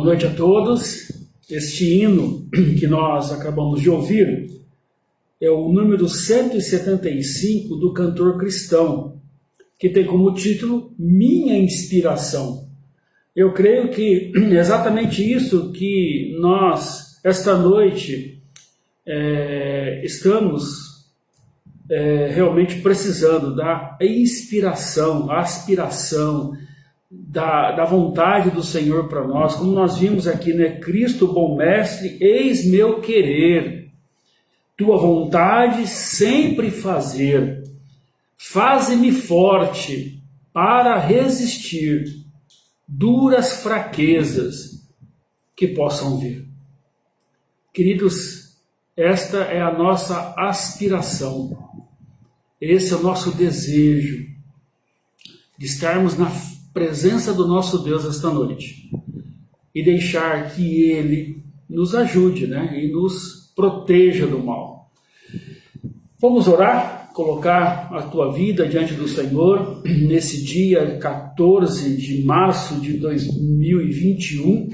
Boa noite a todos. Este hino que nós acabamos de ouvir é o número 175 do cantor cristão, que tem como título Minha Inspiração. Eu creio que é exatamente isso que nós, esta noite, estamos realmente precisando, da inspiração, a aspiração, da vontade do Senhor para nós, como nós vimos aqui, né? Cristo, bom mestre, eis meu querer, tua vontade sempre fazer, faze-me forte para resistir duras fraquezas que possam vir. Queridos, esta é a nossa aspiração, esse é o nosso desejo, de estarmos na presença do nosso Deus esta noite e deixar que Ele nos ajude, né? E nos proteja do mal. Vamos orar, colocar a tua vida diante do Senhor nesse dia 14 de março de 2021.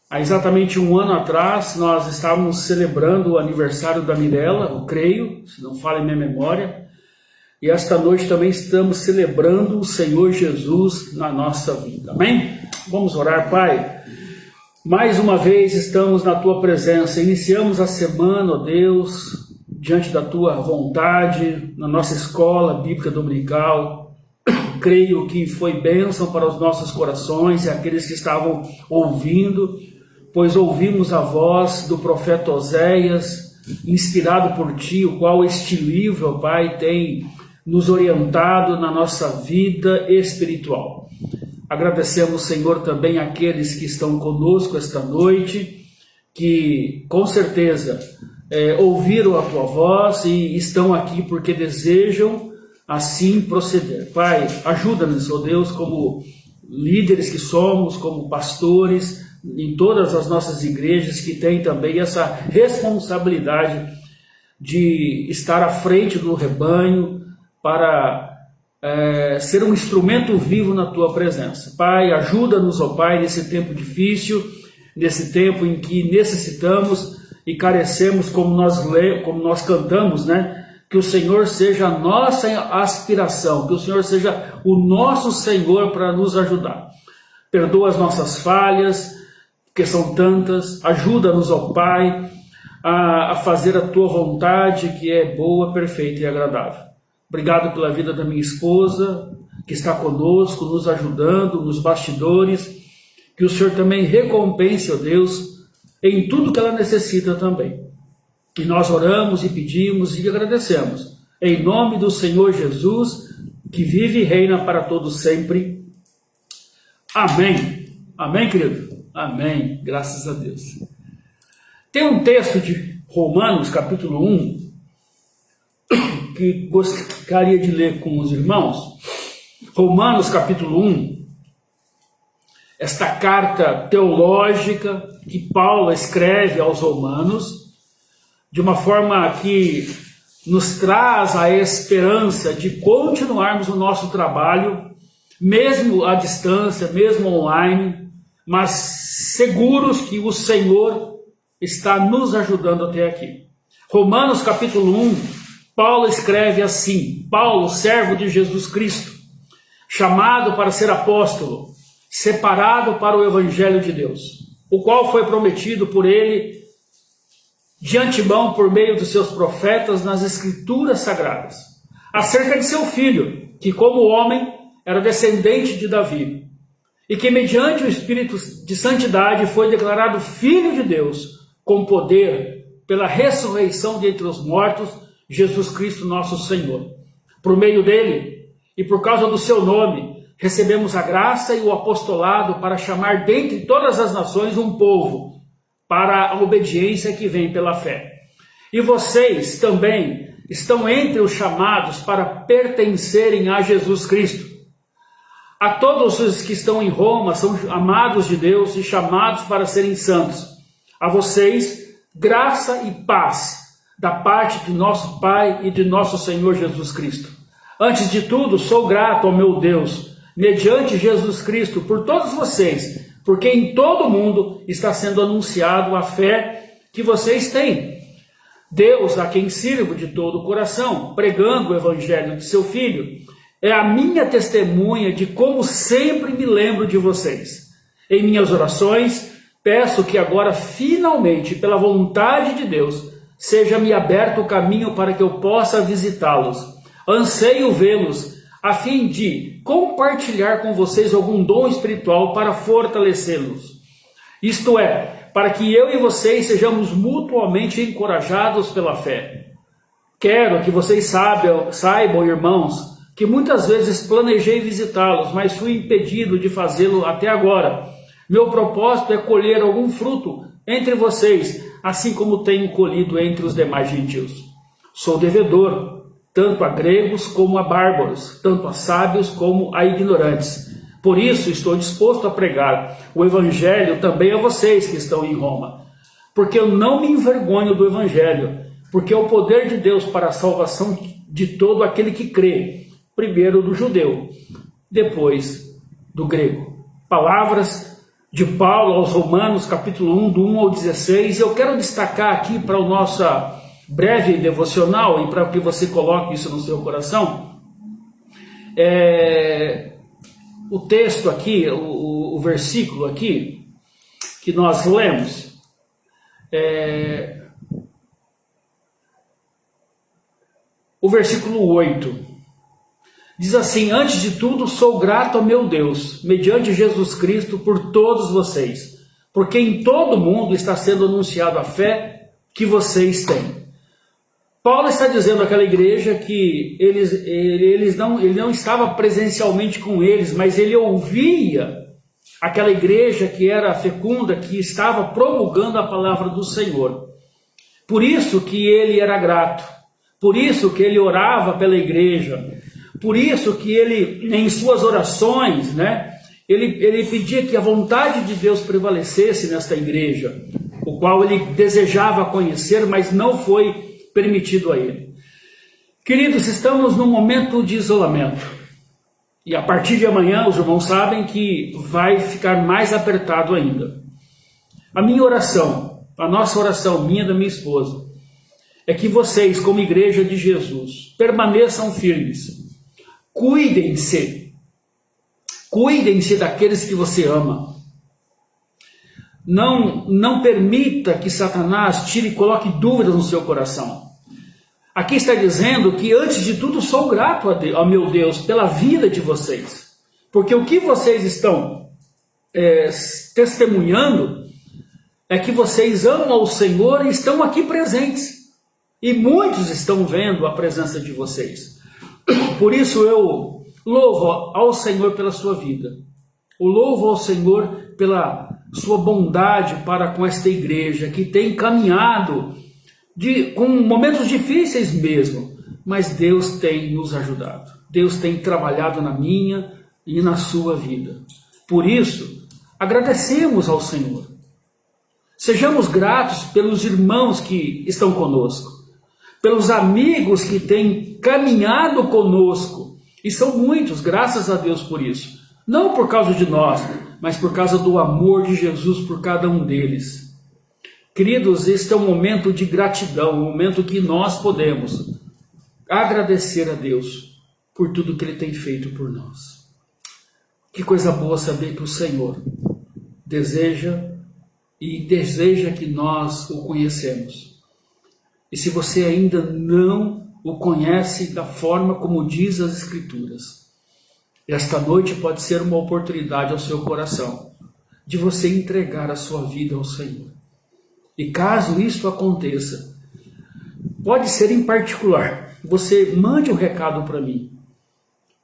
Há exatamente um ano atrás nós estávamos celebrando o aniversário da Mirella, eu creio, se não falha em minha memória. E esta noite também estamos celebrando o Senhor Jesus na nossa vida. Amém? Vamos orar, Pai. Mais uma vez estamos na Tua presença. Iniciamos a semana, ó Deus, diante da Tua vontade, na nossa escola bíblica dominical. Creio que foi bênção para os nossos corações e aqueles que estavam ouvindo, pois ouvimos a voz do profeta Oséias, inspirado por Ti, o qual este livro, ó Pai, tem nos orientado na nossa vida espiritual. Agradecemos, Senhor, também àqueles que estão conosco esta noite, que com certeza ouviram a Tua voz e estão aqui porque desejam assim proceder. Pai, ajuda-nos, ó Deus, como líderes que somos, como pastores, em todas as nossas igrejas que têm também essa responsabilidade de estar à frente do rebanho, para ser um instrumento vivo na Tua presença. Pai, ajuda-nos, ó Pai, nesse tempo difícil, nesse tempo em que necessitamos e carecemos, como nós cantamos, né? Que o Senhor seja a nossa aspiração, que o Senhor seja o nosso Senhor para nos ajudar. Perdoa as nossas falhas, que são tantas, ajuda-nos, ó Pai, a fazer a Tua vontade, que é boa, perfeita e agradável. Obrigado pela vida da minha esposa, que está conosco, nos ajudando nos bastidores. Que o Senhor também recompense, ó Deus, em tudo que ela necessita também. E nós oramos e pedimos e agradecemos. Em nome do Senhor Jesus, que vive e reina para todos sempre. Amém. Amém, querido? Amém. Graças a Deus. Tem um texto de Romanos, capítulo 1, que gostaria de ler com os irmãos. Romanos capítulo 1, esta carta teológica que Paulo escreve aos romanos, de uma forma que nos traz a esperança de continuarmos o nosso trabalho, mesmo à distância, mesmo online, mas seguros que o Senhor está nos ajudando até aqui. Romanos capítulo 1, Paulo escreve assim: Paulo, servo de Jesus Cristo, chamado para ser apóstolo, separado para o evangelho de Deus, o qual foi prometido por ele de antemão por meio dos seus profetas nas escrituras sagradas, acerca de seu filho, que como homem era descendente de Davi, e que mediante o Espírito de santidade foi declarado Filho de Deus, com poder, pela ressurreição de entre os mortos, Jesus Cristo nosso Senhor. Por meio dele, e por causa do seu nome, recebemos a graça e o apostolado para chamar dentre todas as nações um povo, para a obediência que vem pela fé. E vocês também estão entre os chamados para pertencerem a Jesus Cristo. A todos os que estão em Roma são amados de Deus e chamados para serem santos. A vocês, graça e paz da parte de nosso Pai e de nosso Senhor Jesus Cristo. Antes de tudo, sou grato ao meu Deus, mediante Jesus Cristo, por todos vocês, porque em todo mundo está sendo anunciado a fé que vocês têm. Deus, a quem sirvo de todo o coração, pregando o evangelho de seu Filho, é a minha testemunha de como sempre me lembro de vocês. Em minhas orações, peço que agora, finalmente, pela vontade de Deus, seja-me aberto o caminho para que eu possa visitá-los. Anseio vê-los, a fim de compartilhar com vocês algum dom espiritual para fortalecê-los. Isto é, para que eu e vocês sejamos mutuamente encorajados pela fé. Quero que vocês saibam, irmãos, que muitas vezes planejei visitá-los, mas fui impedido de fazê-lo até agora. Meu propósito é colher algum fruto entre vocês, assim como tenho colhido entre os demais gentios. Sou devedor, tanto a gregos como a bárbaros, tanto a sábios como a ignorantes. Por isso estou disposto a pregar o evangelho também a vocês que estão em Roma. Porque eu não me envergonho do evangelho, porque é o poder de Deus para a salvação de todo aquele que crê, primeiro do judeu, depois do grego. Palavras de Paulo aos Romanos, capítulo 1, do 1 ao 16. Eu quero destacar aqui para o nosso breve devocional e para que você coloque isso no seu coração, o texto aqui, o versículo aqui, que nós lemos, o versículo 8. Diz assim: antes de tudo, sou grato ao meu Deus, mediante Jesus Cristo, por todos vocês, porque em todo mundo está sendo anunciado a fé que vocês têm. Paulo está dizendo àquela igreja que ele não estava presencialmente com eles, mas ele ouvia aquela igreja que era fecunda, que estava promulgando a palavra do Senhor. Por isso que ele era grato, por isso que ele orava pela igreja, por isso que ele, em suas orações, ele pedia que a vontade de Deus prevalecesse nesta igreja, o qual ele desejava conhecer, mas não foi permitido a ele. Queridos, estamos num momento de isolamento. E a partir de amanhã, os irmãos sabem que vai ficar mais apertado ainda. A minha oração, a nossa oração, minha e da minha esposa, é que vocês, como igreja de Jesus, permaneçam firmes. Cuidem-se daqueles que você ama. Não permita que Satanás tire e coloque dúvidas no seu coração. Aqui está dizendo que antes de tudo sou grato ao meu Deus pela vida de vocês. Porque o que vocês estão testemunhando é que vocês amam ao Senhor e estão aqui presentes. E muitos estão vendo a presença de vocês. Por isso eu louvo ao Senhor pela sua vida. Eu louvo ao Senhor pela sua bondade para com esta igreja, que tem caminhado com momentos difíceis mesmo, mas Deus tem nos ajudado. Deus tem trabalhado na minha e na sua vida. Por isso, agradecemos ao Senhor. Sejamos gratos pelos irmãos que estão conosco, pelos amigos que têm caminhado conosco, e são muitos, graças a Deus por isso. Não por causa de nós, mas por causa do amor de Jesus por cada um deles. Queridos, este é um momento de gratidão, um momento que nós podemos agradecer a Deus por tudo que Ele tem feito por nós. Que coisa boa saber que o Senhor deseja que nós o conhecemos. E se você ainda não o conhece da forma como diz as Escrituras, esta noite pode ser uma oportunidade ao seu coração de você entregar a sua vida ao Senhor. E caso isso aconteça, pode ser em particular, você mande um recado para mim.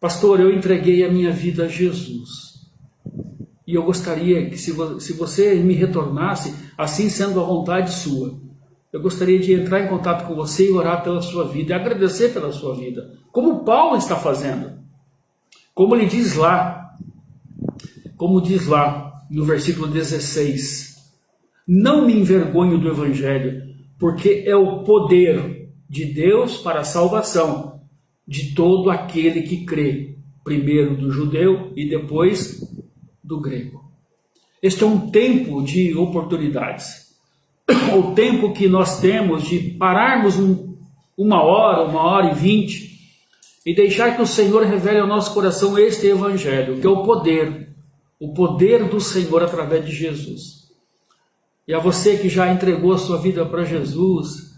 Pastor, eu entreguei a minha vida a Jesus. E eu gostaria que se você me retornasse, assim sendo a vontade sua, eu gostaria de entrar em contato com você e orar pela sua vida, e agradecer pela sua vida, como Paulo está fazendo. Como diz lá no versículo 16, não me envergonho do Evangelho, porque é o poder de Deus para a salvação de todo aquele que crê, primeiro do judeu e depois do grego. Este é um tempo de oportunidades. O tempo que nós temos de pararmos 1 hora e 20, e deixar que o Senhor revele ao nosso coração este evangelho, que é o poder do Senhor através de Jesus. E a você que já entregou a sua vida para Jesus,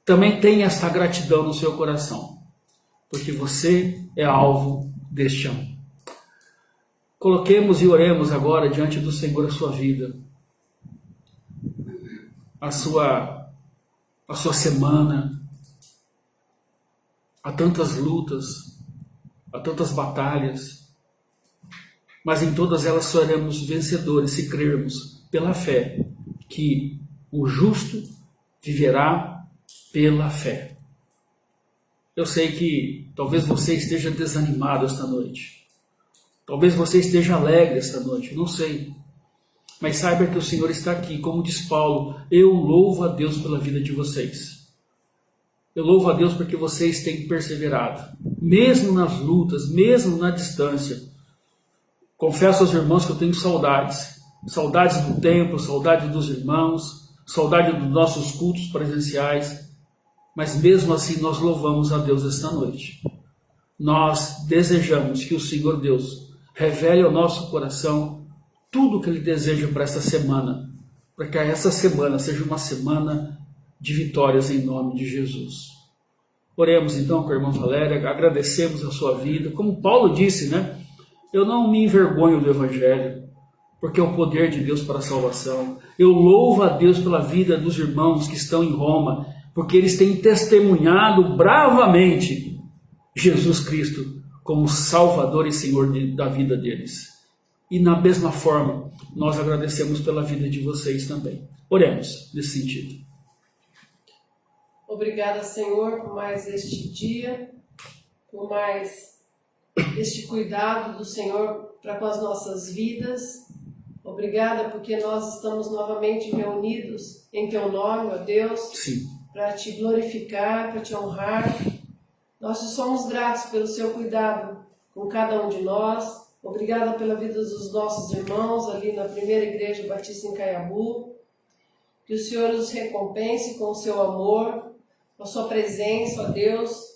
também tenha essa gratidão no seu coração, porque você é alvo deste amor. Coloquemos e oremos agora diante do Senhor a sua vida, a sua semana. Há tantas lutas, há tantas batalhas, mas em todas elas seremos vencedores se crermos pela fé que o justo viverá pela fé. Eu sei que talvez você esteja desanimado esta noite, talvez você esteja alegre esta noite, não sei, mas saiba que o Senhor está aqui, como diz Paulo, eu louvo a Deus pela vida de vocês. Eu louvo a Deus porque vocês têm perseverado, mesmo nas lutas, mesmo na distância. Confesso aos irmãos que eu tenho saudades do templo, saudade dos irmãos, saudade dos nossos cultos presenciais, mas mesmo assim nós louvamos a Deus esta noite. Nós desejamos que o Senhor Deus revele ao nosso coração tudo o que Ele deseja para esta semana, para que essa semana seja uma semana de vitórias em nome de Jesus. Oremos então com a irmã Valéria, agradecemos a sua vida. Como Paulo disse, né? Eu não me envergonho do Evangelho, porque é o poder de Deus para a salvação. Eu louvo a Deus pela vida dos irmãos que estão em Roma, porque eles têm testemunhado bravamente Jesus Cristo como Salvador e Senhor da vida deles. E na mesma forma, nós agradecemos pela vida de vocês também. Oremos nesse sentido. Obrigada, Senhor, por mais este dia, por mais este cuidado do Senhor para com as nossas vidas. Obrigada porque nós estamos novamente reunidos em Teu nome, ó Deus, para Te glorificar, para Te honrar. Nós te somos gratos pelo Seu cuidado com cada um de nós. Obrigada pela vida dos nossos irmãos ali na primeira igreja batista em Caiabu. Que o Senhor os recompense com o Seu amor, com a Sua presença, ó Deus.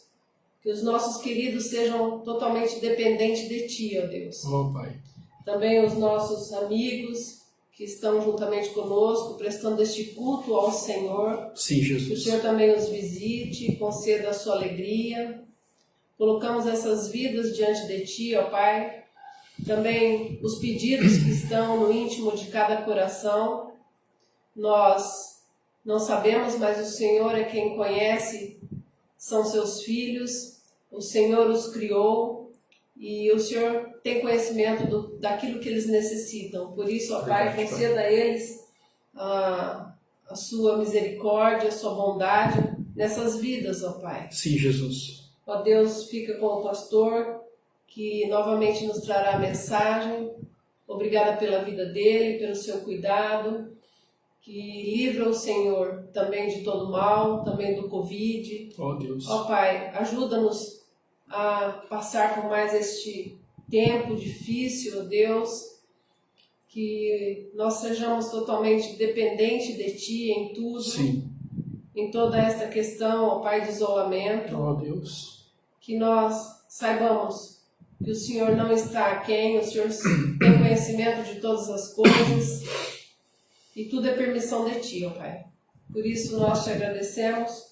Que os nossos queridos sejam totalmente dependentes de Ti, ó Deus. Oh, Pai. Também os nossos amigos que estão juntamente conosco, prestando este culto ao Senhor. Sim, Jesus. Que o Senhor também os visite, conceda a sua alegria. Colocamos essas vidas diante de Ti, ó Pai. Também os pedidos que estão no íntimo de cada coração. Nós não sabemos, mas o Senhor é quem conhece, são seus filhos, o Senhor os criou e o Senhor tem conhecimento daquilo que eles necessitam. Por isso, ó Pai, conceda a eles a sua misericórdia, a sua bondade nessas vidas, ó Pai. Sim, Jesus. Ó Deus, fica com o pastor, que novamente nos trará a mensagem. Obrigada pela vida dele, pelo seu cuidado, que livra o Senhor também de todo mal, também do Covid. Ó Deus. Ó Pai, ajuda-nos a passar por mais este tempo difícil, ó Deus, que nós sejamos totalmente dependentes de Ti em tudo. Sim. Em toda esta questão, ó Pai, de isolamento. Ó Deus. Que nós saibamos que o Senhor não está aquém, o Senhor tem conhecimento de todas as coisas e tudo é permissão de Ti, ó Pai. Por isso nós Te agradecemos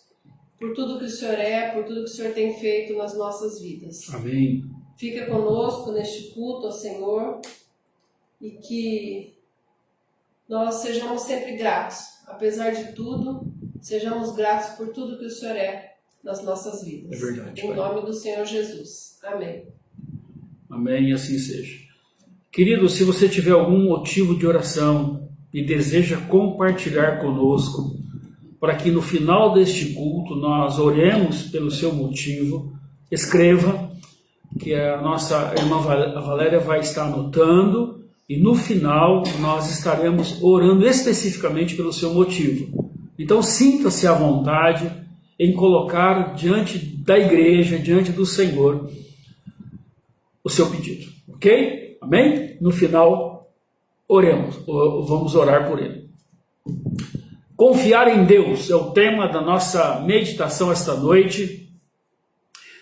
por tudo que o Senhor é, por tudo que o Senhor tem feito nas nossas vidas. Amém. Fica conosco neste culto, ó Senhor, e que nós sejamos sempre gratos, apesar de tudo, sejamos gratos por tudo que o Senhor é nas nossas vidas. É verdade, Em Pai. nome do Senhor Jesus. Amém. Amém, e assim seja. Querido, se você tiver algum motivo de oração e deseja compartilhar conosco, para que no final deste culto nós oremos pelo seu motivo, escreva, que a nossa irmã Valéria vai estar anotando, e no final nós estaremos orando especificamente pelo seu motivo. Então sinta-se à vontade em colocar diante da igreja, diante do Senhor, o seu pedido, ok? Amém? No final, oremos, vamos orar por ele. Confiar em Deus é o tema da nossa meditação esta noite.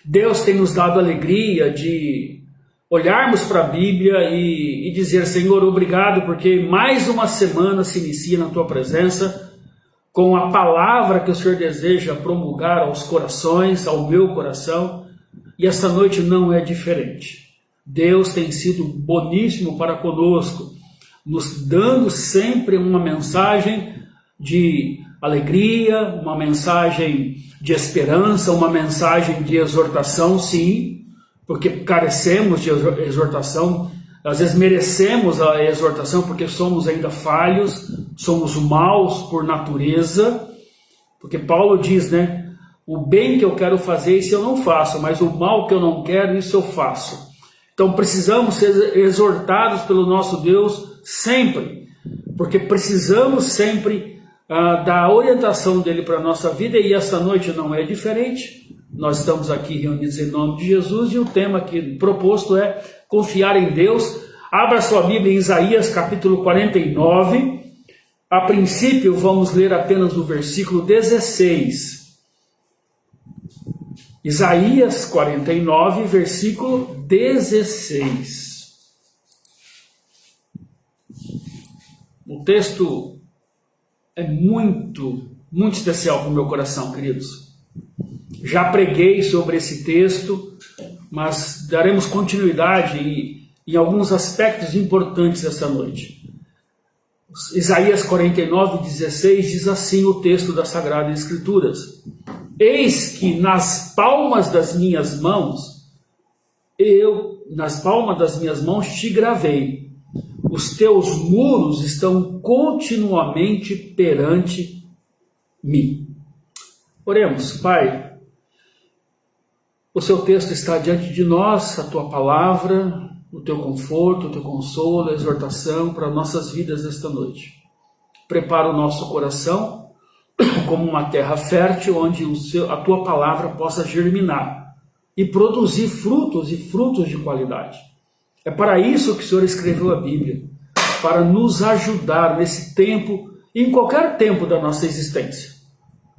Deus tem nos dado a alegria de olharmos para a Bíblia e dizer: Senhor, obrigado, porque mais uma semana se inicia na Tua presença, com a palavra que o Senhor deseja promulgar aos corações, ao meu coração, e esta noite não é diferente. Deus tem sido boníssimo para conosco, nos dando sempre uma mensagem de alegria, uma mensagem de esperança, uma mensagem de exortação, sim, porque carecemos de exortação, às vezes merecemos a exortação porque somos ainda falhos, somos maus por natureza, porque Paulo diz, né, o bem que eu quero fazer, isso eu não faço, mas o mal que eu não quero, isso eu faço. Então precisamos ser exortados pelo nosso Deus sempre, porque precisamos sempre da orientação dele para a nossa vida, e essa noite não é diferente. Nós estamos aqui reunidos em nome de Jesus e o tema aqui proposto é confiar em Deus. Abra sua Bíblia em Isaías capítulo 49. A princípio vamos ler apenas o versículo 16. Isaías 49, versículo 16. O texto é muito especial para o meu coração, queridos. Já preguei sobre esse texto, mas daremos continuidade em alguns aspectos importantes esta noite. Isaías 49, 16 diz assim o texto das Sagradas Escrituras: Eis que nas palmas das minhas mãos, te gravei. Os teus muros estão continuamente perante mim. Oremos. Pai, o seu texto está diante de nós, a tua palavra, o teu conforto, o teu consolo, a exortação para nossas vidas esta noite. Prepara o nosso coração como uma terra fértil, onde a tua palavra possa germinar e produzir frutos e frutos de qualidade. É para isso que o Senhor escreveu a Bíblia, para nos ajudar nesse tempo, em qualquer tempo da nossa existência.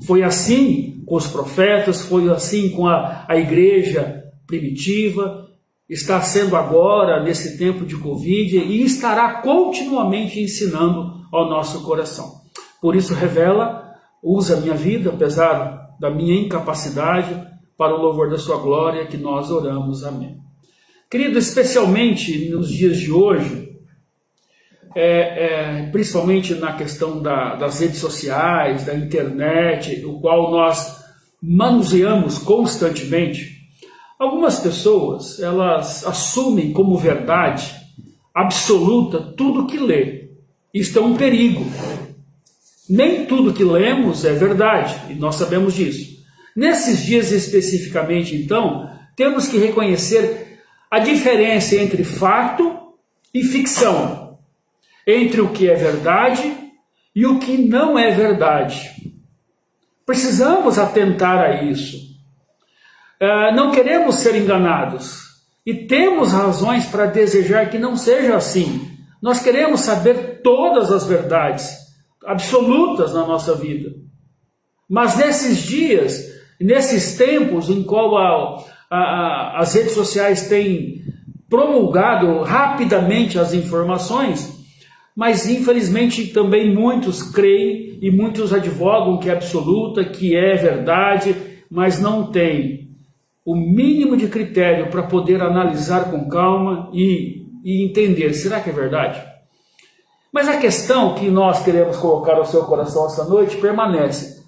Foi assim com os profetas, foi assim com a igreja primitiva, está sendo agora nesse tempo de Covid e estará continuamente ensinando ao nosso coração. Por isso revela, usa a minha vida, apesar da minha incapacidade, para o louvor da sua glória, que nós oramos. Amém. Querido, especialmente nos dias de hoje, principalmente na questão das redes sociais, da internet, o qual nós manuseamos constantemente, algumas pessoas, elas assumem como verdade absoluta tudo que lê. Isto é um perigo. Nem tudo que lemos é verdade, e nós sabemos disso. Nesses dias especificamente, então, temos que reconhecer a diferença entre fato e ficção, entre o que é verdade e o que não é verdade. Precisamos atentar a isso. Não queremos ser enganados e temos razões para desejar que não seja assim. Nós queremos saber todas as verdades absolutas na nossa vida. Mas nesses dias, nesses tempos em qual as redes sociais têm promulgado rapidamente as informações, mas infelizmente também muitos creem e muitos advogam que é absoluta, que é verdade, mas não tem o mínimo de critério para poder analisar com calma e entender, será que é verdade? Mas a questão que nós queremos colocar ao seu coração esta noite permanece.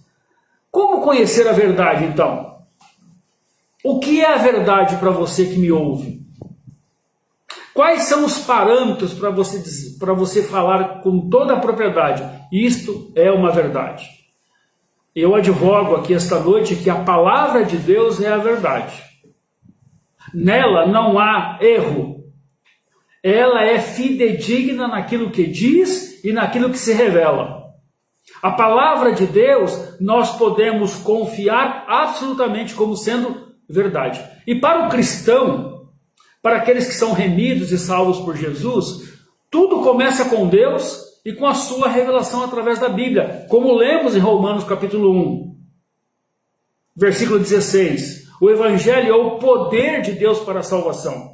Como conhecer a verdade, então? O que é a verdade para você que me ouve? Quais são os parâmetros para você falar com toda a propriedade? Isto é uma verdade. Eu advogo aqui esta noite que a palavra de Deus é a verdade. Nela não há erro. Ela é fidedigna naquilo que diz e naquilo que se revela. A palavra de Deus nós podemos confiar absolutamente como sendo verdade. E para o cristão, para aqueles que são remidos e salvos por Jesus, tudo começa com Deus e com a sua revelação através da Bíblia, como lemos em Romanos capítulo 1, versículo 16. O Evangelho é o poder de Deus para a salvação,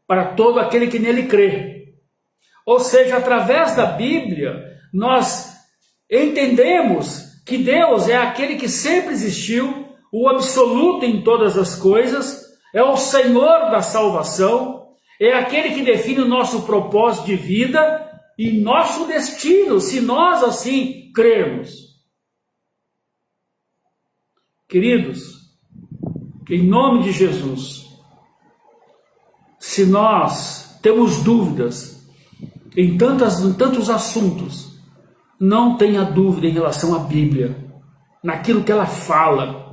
para todo aquele que nele crê. Ou seja, através da Bíblia, nós entendemos que Deus é aquele que sempre existiu, o absoluto em todas as coisas, é o Senhor da salvação, é aquele que define o nosso propósito de vida e nosso destino, se nós assim crermos. Queridos, em nome de Jesus, se nós temos dúvidas em tantos assuntos, não tenha dúvida em relação à Bíblia, naquilo que ela fala.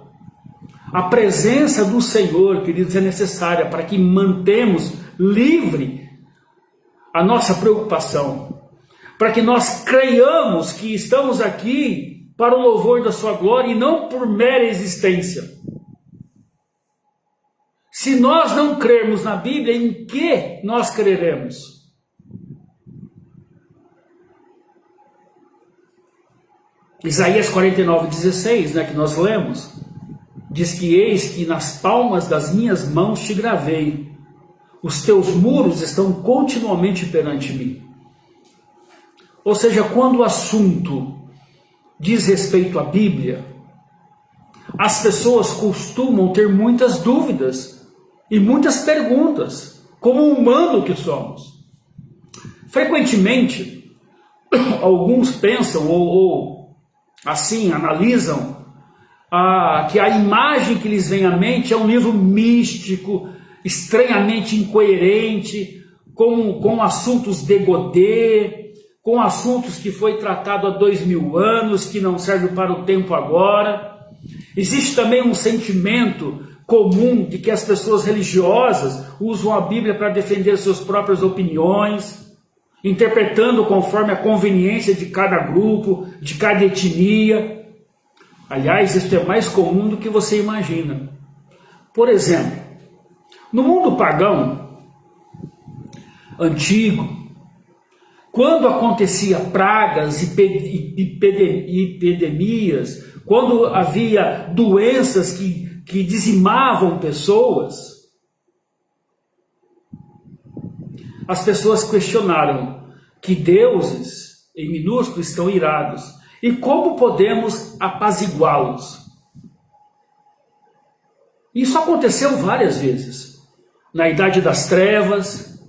A presença do Senhor, queridos, é necessária para que mantemos livre a nossa preocupação, para que nós creiamos que estamos aqui para o louvor da sua glória e não por mera existência. Se nós não crermos na Bíblia, em que nós creremos? Isaías 49:16, que nós lemos, diz que eis que nas palmas das minhas mãos te gravei, os teus muros estão continuamente perante mim. Ou seja, quando o assunto diz respeito à Bíblia, as pessoas costumam ter muitas dúvidas e muitas perguntas, como humano que somos. Frequentemente, alguns pensam ou assim analisam que a imagem que lhes vem à mente é um livro místico, estranhamente incoerente, com assuntos degodê, com assuntos que foi tratado há 2000 anos, que não serve para o tempo agora. Existe também um sentimento comum de que as pessoas religiosas usam a Bíblia para defender suas próprias opiniões, interpretando conforme a conveniência de cada grupo, de cada etnia. Aliás, isso é mais comum do que você imagina. Por exemplo, no mundo pagão antigo, quando acontecia pragas e epidemias, quando havia doenças que dizimavam pessoas, as pessoas questionaram que deuses, em minúsculo, estão irados. E como podemos apaziguá-los? Isso aconteceu várias vezes. Na Idade das Trevas,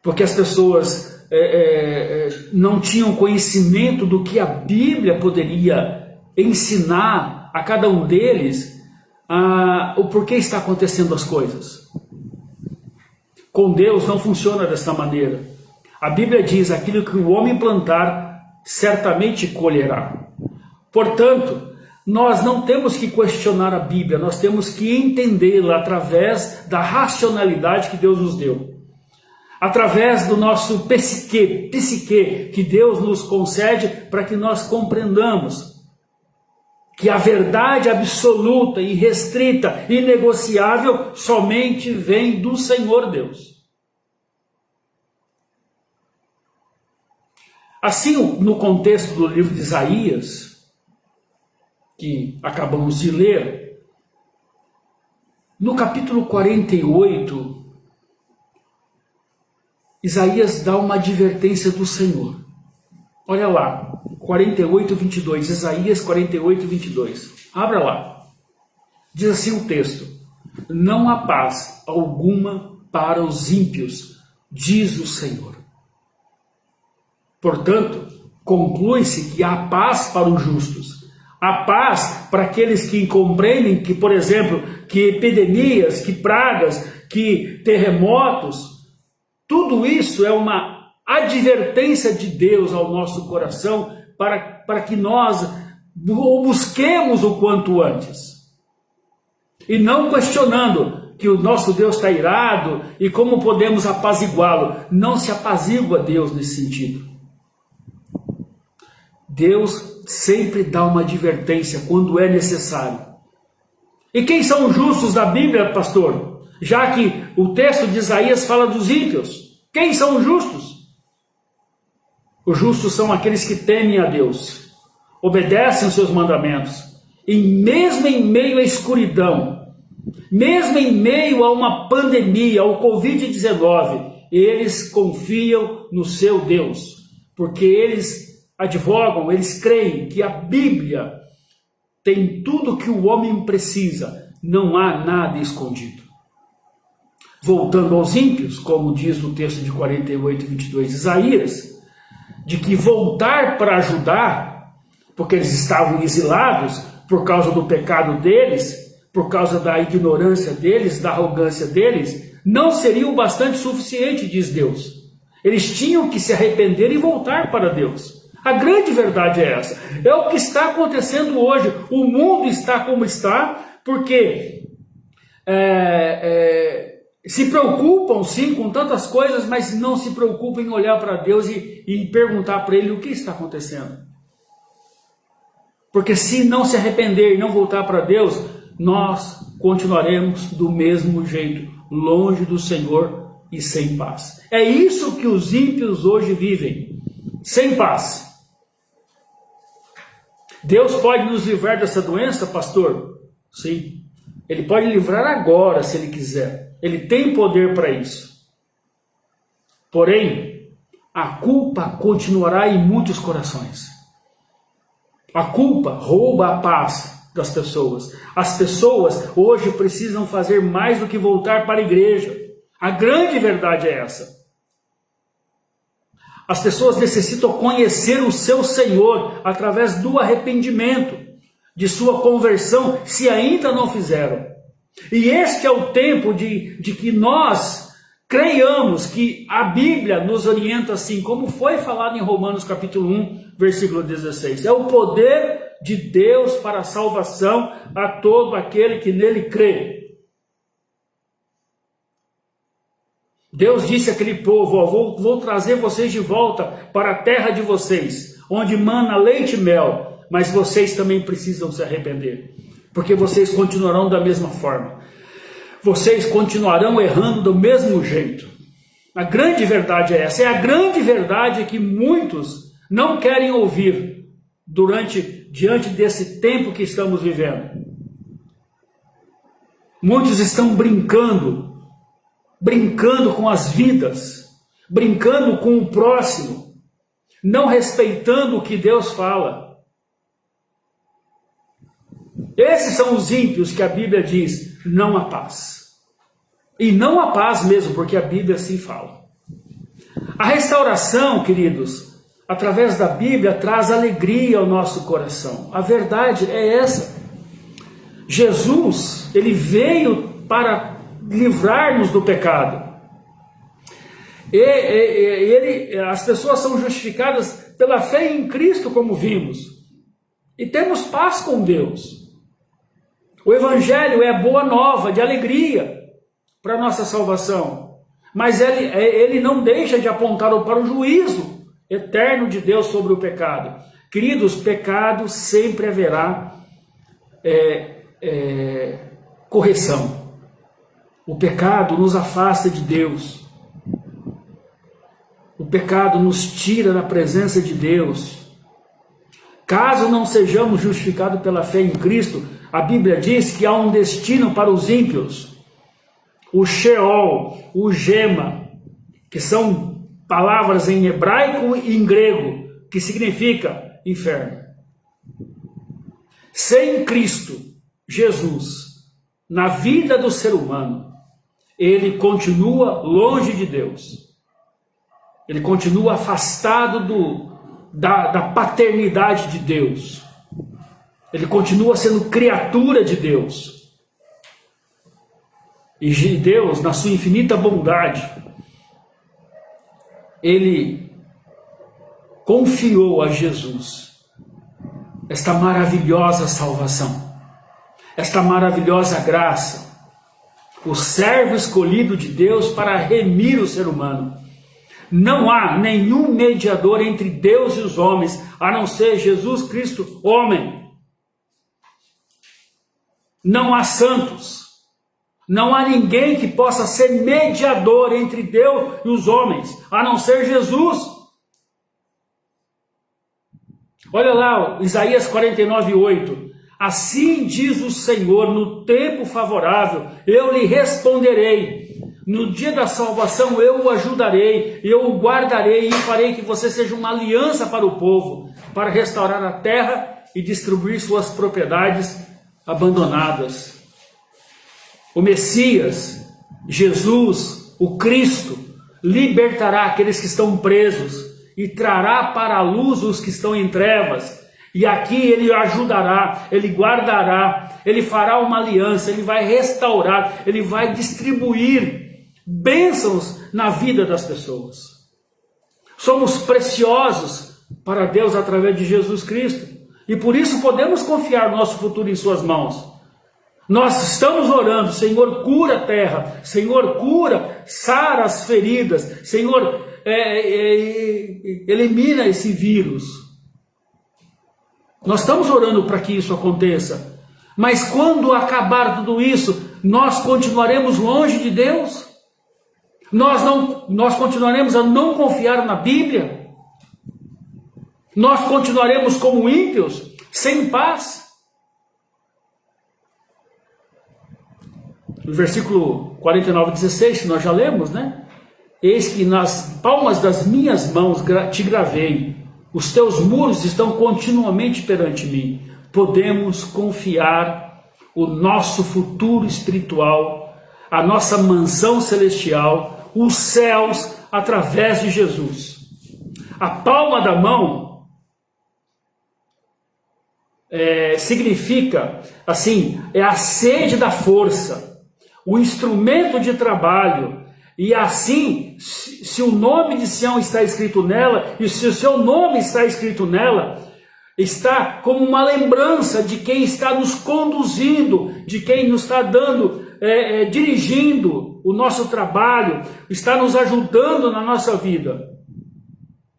porque as pessoas não tinham conhecimento do que a Bíblia poderia ensinar a cada um deles, o porquê está acontecendo as coisas. Com Deus não funciona dessa maneira. A Bíblia diz: aquilo que o homem plantar, certamente colherá. Portanto, nós não temos que questionar a Bíblia, nós temos que entendê-la através da racionalidade que Deus nos deu, através do nosso psique que Deus nos concede, para que nós compreendamos que a verdade absoluta, irrestrita, inegociável, somente vem do Senhor Deus. Assim, no contexto do livro de Isaías, que acabamos de ler, no capítulo 48, Isaías dá uma advertência do Senhor. Olha lá, 48:22, Isaías 48:22. Abra lá. Diz assim o texto: não há paz alguma para os ímpios, diz o Senhor. Portanto, conclui-se que há paz para os justos. Há paz para aqueles que compreendem que, por exemplo, que epidemias, que pragas, que terremotos, tudo isso é uma advertência de Deus ao nosso coração para que nós o busquemos o quanto antes. E não questionando que o nosso Deus está irado e como podemos apaziguá-lo. Não se apazigua Deus nesse sentido. Deus sempre dá uma advertência quando é necessário. E quem são os justos da Bíblia, pastor? Já que o texto de Isaías fala dos ímpios. Quem são os justos? Os justos são aqueles que temem a Deus, obedecem os seus mandamentos, e mesmo em meio à escuridão, mesmo em meio a uma pandemia, ao Covid-19, eles confiam no seu Deus, porque eles advogam, eles creem que a Bíblia tem tudo que o homem precisa, não há nada escondido. Voltando aos ímpios, como diz o texto de 48, 22 de Isaías, de que voltar para ajudar, porque eles estavam exilados por causa do pecado deles, por causa da ignorância deles, da arrogância deles, não seria o bastante suficiente, diz Deus. Eles tinham que se arrepender e voltar para Deus. A grande verdade é essa. É o que está acontecendo hoje. O mundo está como está, porque se preocupam sim com tantas coisas, mas não se preocupam em olhar para Deus e perguntar para Ele o que está acontecendo. Porque se não se arrepender e não voltar para Deus, nós continuaremos do mesmo jeito, longe do Senhor e sem paz. É isso que os ímpios hoje vivem, sem paz. Deus pode nos livrar dessa doença, pastor? Sim. Ele pode livrar agora, se Ele quiser. Ele tem poder para isso. Porém, a culpa continuará em muitos corações. A culpa rouba a paz das pessoas. As pessoas hoje precisam fazer mais do que voltar para a igreja. A grande verdade é essa. As pessoas necessitam conhecer o seu Senhor através do arrependimento, de sua conversão, se ainda não fizeram. E este é o tempo de que nós creiamos que a Bíblia nos orienta assim, como foi falado em Romanos capítulo 1, versículo 16. É o poder de Deus para a salvação a todo aquele que nele crê. Deus disse àquele povo, vou trazer vocês de volta para a terra de vocês, onde mana leite e mel, mas vocês também precisam se arrepender, porque vocês continuarão da mesma forma, vocês continuarão errando do mesmo jeito. A grande verdade é essa, é a grande verdade que muitos não querem ouvir diante desse tempo que estamos vivendo. Muitos estão brincando com as vidas, brincando com o próximo, não respeitando o que Deus fala. Esses são os ímpios que a Bíblia diz, não há paz. E não há paz mesmo, porque a Bíblia assim fala. A restauração, queridos, através da Bíblia, traz alegria ao nosso coração. A verdade é essa. Jesus, ele veio para livrar-nos do pecado. As pessoas são justificadas pela fé em Cristo, como vimos, e temos paz com Deus. O Evangelho é boa nova, de alegria para a nossa salvação, mas ele não deixa de apontar para o juízo eterno de Deus sobre o pecado. Queridos, pecado sempre haverá correção. O pecado nos afasta de Deus. O pecado nos tira da presença de Deus. Caso não sejamos justificados pela fé em Cristo, a Bíblia diz que há um destino para os ímpios. O Sheol, o Gema, que são palavras em hebraico e em grego, que significa inferno. Sem Cristo, Jesus, na vida do ser humano, ele continua longe de Deus. Ele continua afastado da paternidade de Deus. Ele continua sendo criatura de Deus. E Deus, na sua infinita bondade, ele confiou a Jesus esta maravilhosa salvação, esta maravilhosa graça, o servo escolhido de Deus para remir o ser humano. Não há nenhum mediador entre Deus e os homens, a não ser Jesus Cristo, homem. não há santos, não há ninguém que possa ser mediador entre Deus e os homens, a não ser Jesus. Olha lá, Isaías 49:8. Assim diz o Senhor, no tempo favorável eu lhe responderei, no dia da salvação eu o ajudarei, eu o guardarei e farei que você seja uma aliança para o povo, para restaurar a terra e distribuir suas propriedades abandonadas. O Messias, Jesus, o Cristo, libertará aqueles que estão presos e trará para a luz os que estão em trevas. E aqui ele ajudará, ele guardará, ele fará uma aliança, ele vai restaurar, ele vai distribuir bênçãos na vida das pessoas. Somos preciosos para Deus através de Jesus Cristo. E por isso podemos confiar nosso futuro em suas mãos. Nós estamos orando, Senhor, cura a terra, Senhor, cura, sara as feridas, Senhor, elimina esse vírus. Nós estamos orando para que isso aconteça. Mas quando acabar tudo isso, nós continuaremos longe de Deus? Nós continuaremos a não confiar na Bíblia? Nós continuaremos como ímpios, sem paz? No versículo 49:16, que nós já lemos, né? Eis que nas palmas das minhas mãos te gravei, os teus muros estão continuamente perante mim. Podemos confiar o nosso futuro espiritual, a nossa mansão celestial, os céus, através de Jesus. A palma da mão significa, assim, é a sede da força, o instrumento de trabalho. E assim, se o nome de Sião está escrito nela, e se o seu nome está escrito nela, está como uma lembrança de quem está nos conduzindo, de quem nos está dirigindo o nosso trabalho, está nos ajudando na nossa vida.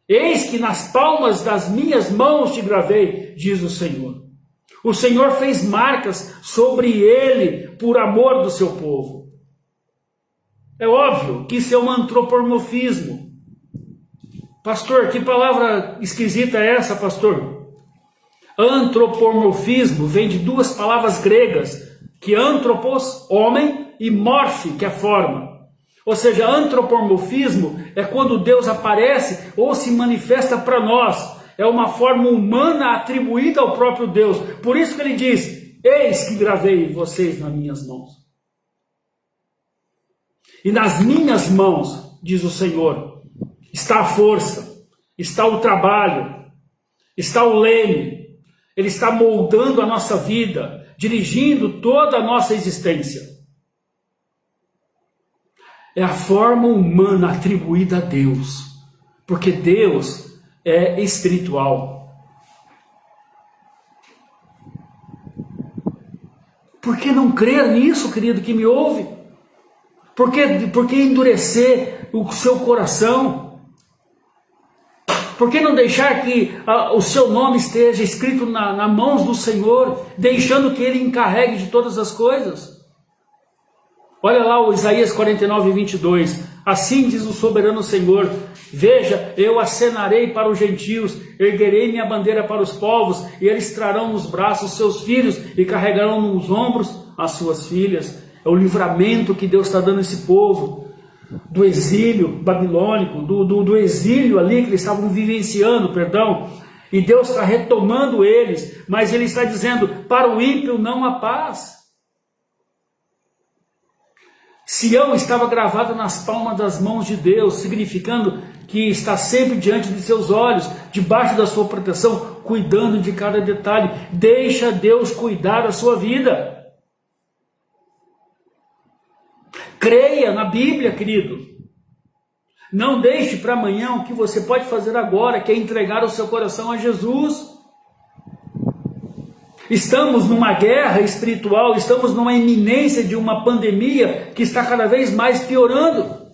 Eis que nas palmas das minhas mãos te gravei, diz o Senhor. O Senhor fez marcas sobre ele por amor do seu povo. É óbvio que isso é um antropomorfismo. Pastor, que palavra esquisita é essa, pastor? Antropomorfismo vem de duas palavras gregas, que antropos, homem, e morfe, que é forma. Ou seja, antropomorfismo é quando Deus aparece ou se manifesta para nós. É uma forma humana atribuída ao próprio Deus. Por isso que ele diz, eis que gravei vocês nas minhas mãos. E nas minhas mãos, diz o Senhor, está a força, está o trabalho, está o leme. Ele está moldando a nossa vida, dirigindo toda a nossa existência. É a forma humana atribuída a Deus, porque Deus é espiritual. Por que não crer nisso, querido, que me ouve? Por que endurecer o seu coração? Por que não deixar que o seu nome esteja escrito nas mãos do Senhor, deixando que Ele encarregue de todas as coisas? Olha lá o Isaías 49:22. Assim diz o soberano Senhor, veja, eu acenarei para os gentios, erguerei minha bandeira para os povos, e eles trarão nos braços seus filhos e carregarão nos ombros as suas filhas. É o livramento que Deus está dando a esse povo, do exílio babilônico, do exílio ali que eles estavam vivenciando, e Deus está retomando eles, mas Ele está dizendo, para o ímpio não há paz. Sião estava gravado nas palmas das mãos de Deus, significando que está sempre diante de seus olhos, debaixo da sua proteção, cuidando de cada detalhe. Deixa Deus cuidar da sua vida. Creia na Bíblia, querido. Não deixe para amanhã o que você pode fazer agora, que é entregar o seu coração a Jesus. Estamos numa guerra espiritual, estamos numa iminência de uma pandemia que está cada vez mais piorando.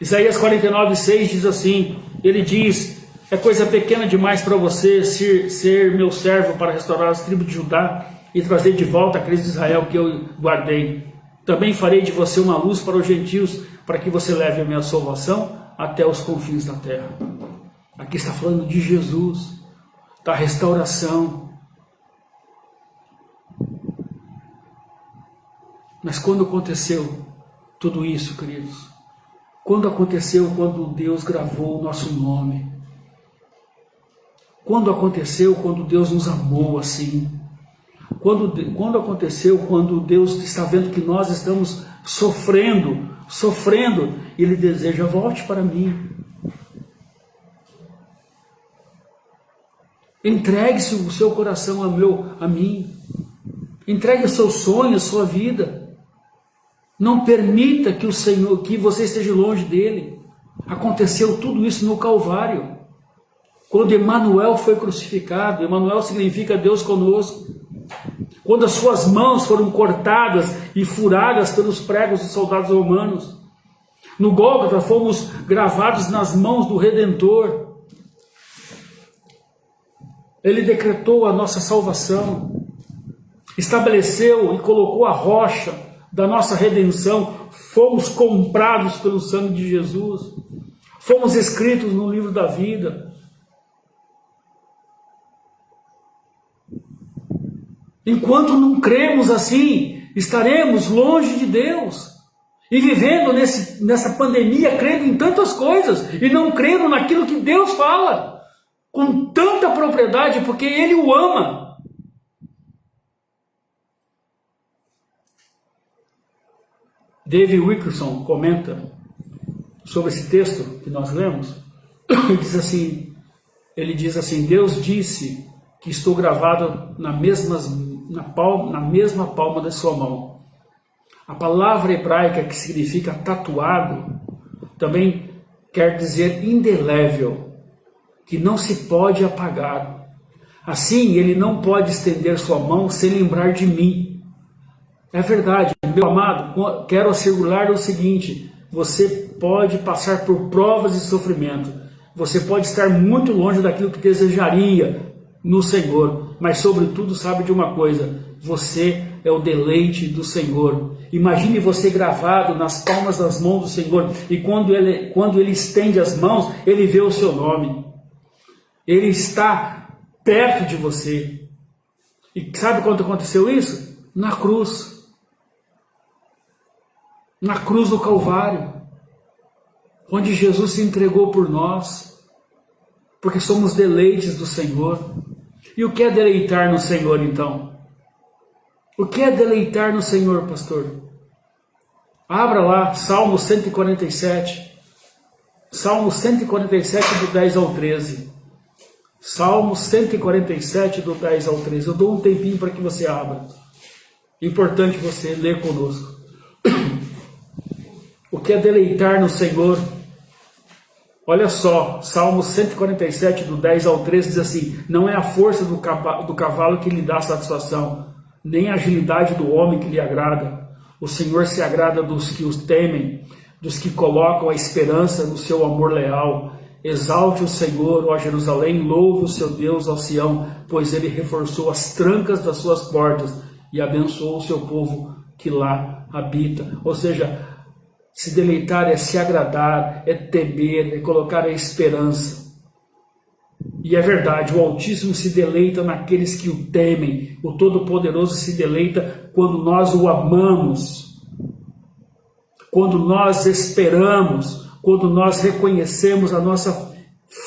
Isaías 49:6 diz assim, ele diz, É coisa pequena demais para você ser meu servo para restaurar as tribos de Judá e trazer de volta a crise de Israel que eu guardei. Também farei de você uma luz para os gentios, para que você leve a minha salvação até os confins da terra. Aqui está falando de Jesus, da restauração. Mas quando aconteceu tudo isso, queridos? Quando aconteceu quando Deus gravou o nosso nome? Quando aconteceu quando Deus nos amou assim? Quando aconteceu quando Deus está vendo que nós estamos sofrendo, Ele deseja, volte para mim. Entregue-se o seu coração a mim. Entregue o seu sonho, a sua vida. Não permita que que você esteja longe dele. Aconteceu tudo isso no Calvário. Quando Emanuel foi crucificado, Emanuel significa Deus conosco. Quando as suas mãos foram cortadas e furadas pelos pregos dos soldados romanos. No Gólgota fomos gravados nas mãos do Redentor. Ele decretou a nossa salvação. Estabeleceu e colocou a rocha da nossa redenção. Fomos comprados pelo sangue de Jesus. Fomos escritos no livro da vida. Enquanto não cremos assim, estaremos longe de Deus. E vivendo nessa pandemia, crendo em tantas coisas, e não crendo naquilo que Deus fala, com tanta propriedade, porque Ele o ama. David Wilkerson comenta sobre esse texto que nós lemos. Ele diz assim, Deus disse que estou gravado na mesma palma da sua mão. A palavra hebraica que significa tatuado também quer dizer indelével, que não se pode apagar. Assim, ele não pode estender sua mão sem lembrar de mim. É verdade, meu amado, quero assegurar o seguinte, você pode passar por provas e sofrimento, você pode estar muito longe daquilo que desejaria no Senhor, mas sobretudo sabe de uma coisa, você é o deleite do Senhor. Imagine você gravado nas palmas das mãos do Senhor, e quando ele estende as mãos, Ele vê o seu nome, Ele está perto de você. E sabe quando aconteceu isso? Na cruz do Calvário, onde Jesus se entregou por nós, porque somos deleites do Senhor. E o que é deleitar no Senhor, então? O que é deleitar no Senhor, pastor? Abra lá, Salmo 147. Salmo 147, do 10 ao 13. Salmo 147, do 10 ao 13. Eu dou um tempinho para que você abra. Importante você ler conosco. O que é deleitar no Senhor? Olha só, Salmo 147, do 10 ao 13, diz assim, não é a força do cavalo que lhe dá satisfação, nem a agilidade do homem que lhe agrada. O Senhor se agrada dos que os temem, dos que colocam a esperança no seu amor leal. Exalte o Senhor, ó Jerusalém, louve o seu Deus, ó Sião, pois ele reforçou as trancas das suas portas e abençoou o seu povo que lá habita. Ou seja, se deleitar é se agradar, é temer, é colocar a esperança. E é verdade, o Altíssimo se deleita naqueles que o temem. O Todo-Poderoso se deleita quando nós o amamos, quando nós esperamos, quando nós reconhecemos a nossa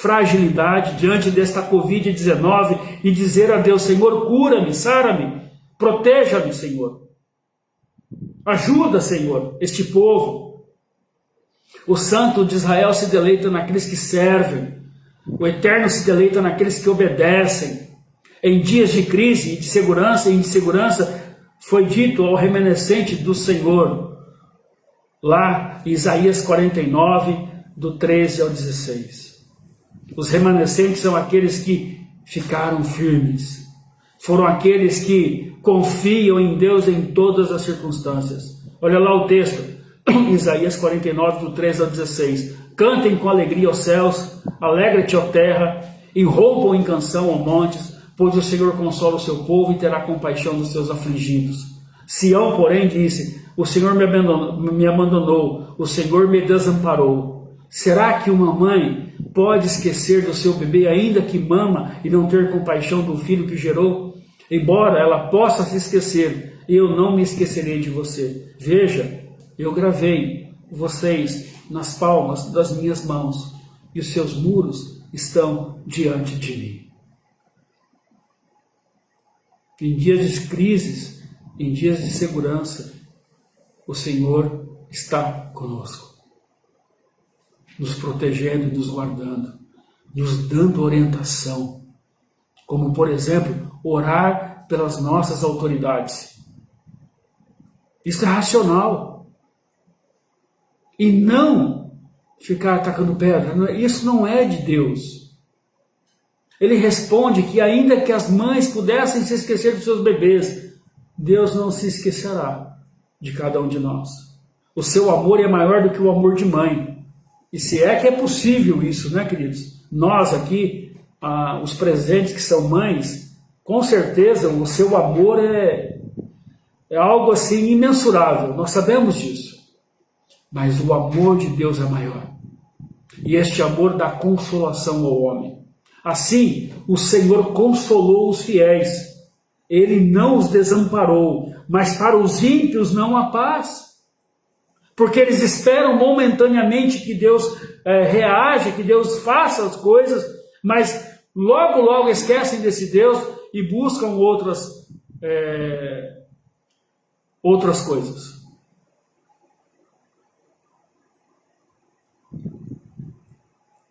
fragilidade diante desta Covid-19 e dizer a Deus, Senhor, cura-me, sara-me, proteja-me, Senhor. Ajuda, Senhor, este povo. O Santo de Israel se deleita naqueles que servem. O Eterno se deleita naqueles que obedecem. Em dias de crise, de segurança e insegurança, foi dito ao remanescente do Senhor, lá em Isaías 49, do 13 ao 16. Os remanescentes são aqueles que ficaram firmes. Foram aqueles que confiam em Deus em todas as circunstâncias. Olha lá o texto. Isaías 49, do 13 ao 16. Cantem com alegria os céus, alegra-te, ó terra, irrompam em canção, ó montes, pois o Senhor consola o seu povo e terá compaixão dos seus afligidos. Sião, porém, disse: o Senhor me abandonou, o Senhor me desamparou. Será que uma mãe pode esquecer do seu bebê, ainda que mama, e não ter compaixão do filho que gerou? Embora ela possa se esquecer, eu não me esquecerei de você. Veja, eu gravei vocês nas palmas das minhas mãos, e os seus muros estão diante de mim. Em dias de crises, em dias de segurança, o Senhor está conosco, nos protegendo e nos guardando, nos dando orientação, como, por exemplo, orar pelas nossas autoridades. Isso é racional. E não ficar atacando pedra. Isso não é de Deus. Ele responde que ainda que as mães pudessem se esquecer dos seus bebês, Deus não se esquecerá de cada um de nós. O seu amor é maior do que o amor de mãe. E se é que é possível isso, né, queridos? Nós aqui, os presentes que são mães, com certeza o seu amor é algo assim imensurável. Nós sabemos disso. Mas o amor de Deus é maior. E este amor dá consolação ao homem. Assim, o Senhor consolou os fiéis. Ele não os desamparou, mas para os ímpios não há paz. Porque eles esperam momentaneamente que Deus reaja, que Deus faça as coisas, mas logo esquecem desse Deus e buscam outras coisas.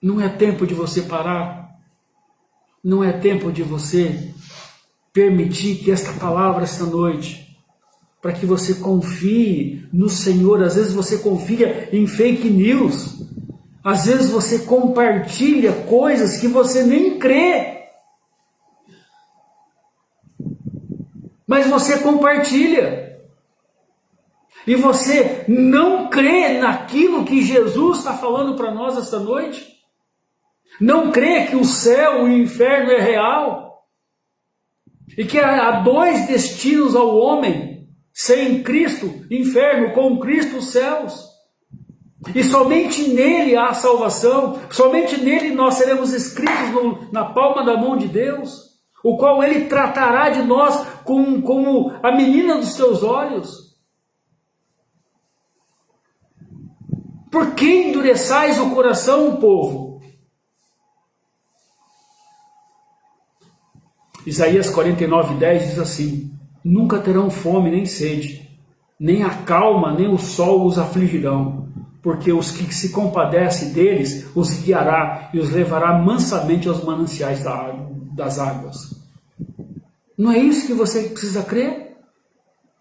Não é tempo de você parar. Não é tempo de você permitir que esta palavra esta noite, para que você confie no Senhor. Às vezes você confia em fake news. Às vezes você compartilha coisas que você nem crê. Mas você compartilha. E você não crê naquilo que Jesus está falando para nós esta noite? Não crê que o céu e o inferno é real? E que há dois destinos ao homem: sem Cristo, inferno; com Cristo, os céus. E somente nele há salvação, somente nele nós seremos escritos na palma da mão de Deus, o qual ele tratará de nós como a menina dos seus olhos. Por que endureçais o coração, povo? Isaías 49:10 diz assim: nunca terão fome nem sede, nem a calma nem o sol os afligirão, porque os que se compadecem deles os guiará e os levará mansamente aos mananciais das águas. Não é isso que você precisa crer?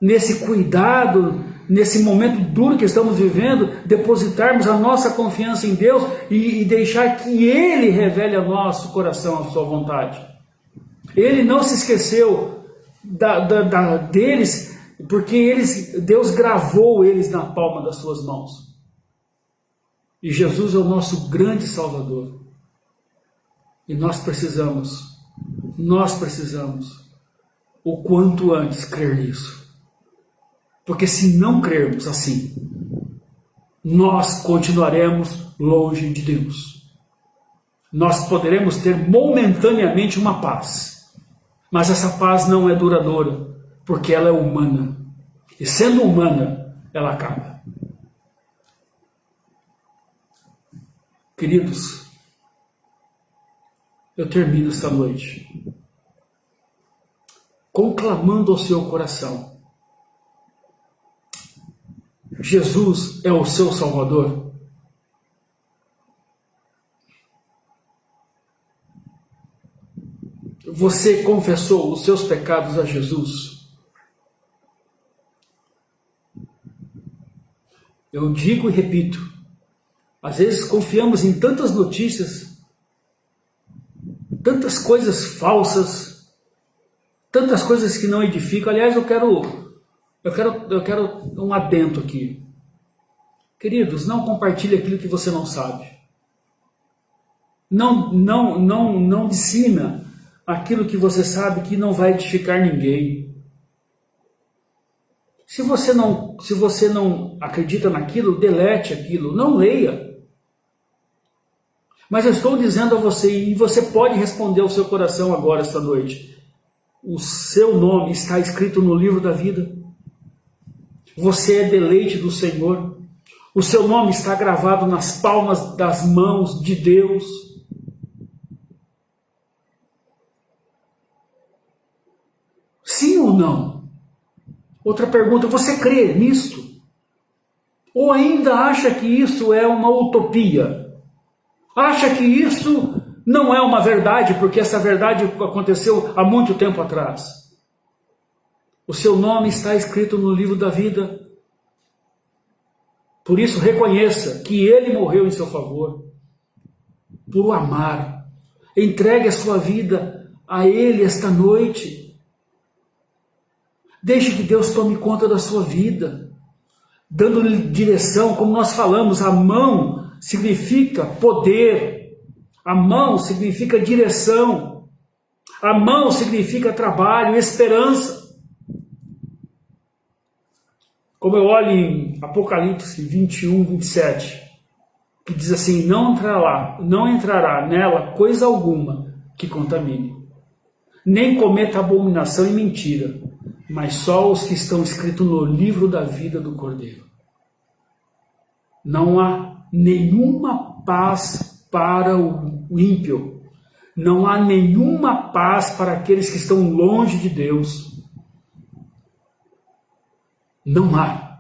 Nesse cuidado, nesse momento duro que estamos vivendo, depositarmos a nossa confiança em Deus e deixar que Ele revele ao nosso coração a sua vontade. Ele não se esqueceu deles, porque Deus gravou eles na palma das suas mãos. E Jesus é o nosso grande Salvador. E nós precisamos o quanto antes crer nisso. Porque se não crermos assim, nós continuaremos longe de Deus. Nós poderemos ter momentaneamente uma paz, mas essa paz não é duradoura, porque ela é humana. E sendo humana, ela acaba. Queridos, eu termino esta noite conclamando ao seu coração: Jesus é o seu Salvador? Você confessou os seus pecados a Jesus? Eu digo e repito, às vezes confiamos em tantas notícias, tantas coisas falsas, tantas coisas que não edificam. Aliás, eu quero um adendo aqui. Queridos, não compartilhe aquilo que você não sabe. Não ensina aquilo que você sabe que não vai edificar ninguém. Se você não acredita naquilo, delete aquilo, não leia. Mas eu estou dizendo a você, e você pode responder ao seu coração agora, esta noite. O seu nome está escrito no livro da vida. Você é deleite do Senhor. O seu nome está gravado nas palmas das mãos de Deus. Sim ou não? Outra pergunta, você crê nisto? Ou ainda acha que isso é uma utopia? Acha que isso não é uma verdade, porque essa verdade aconteceu há muito tempo atrás? O seu nome está escrito no livro da vida. Por isso, reconheça que Ele morreu em seu favor, por o amar. Entregue a sua vida a Ele esta noite. Deixe que Deus tome conta da sua vida, dando-lhe direção, como nós falamos. A mão significa poder, a mão significa direção, a mão significa trabalho, esperança. Como eu olho em Apocalipse 21, 27, que diz assim: não entrará nela coisa alguma que contamine, nem cometa abominação e mentira, mas só os que estão escritos no livro da vida do Cordeiro. Não há nenhuma paz para o ímpio, não há nenhuma paz para aqueles que estão longe de Deus. Não há.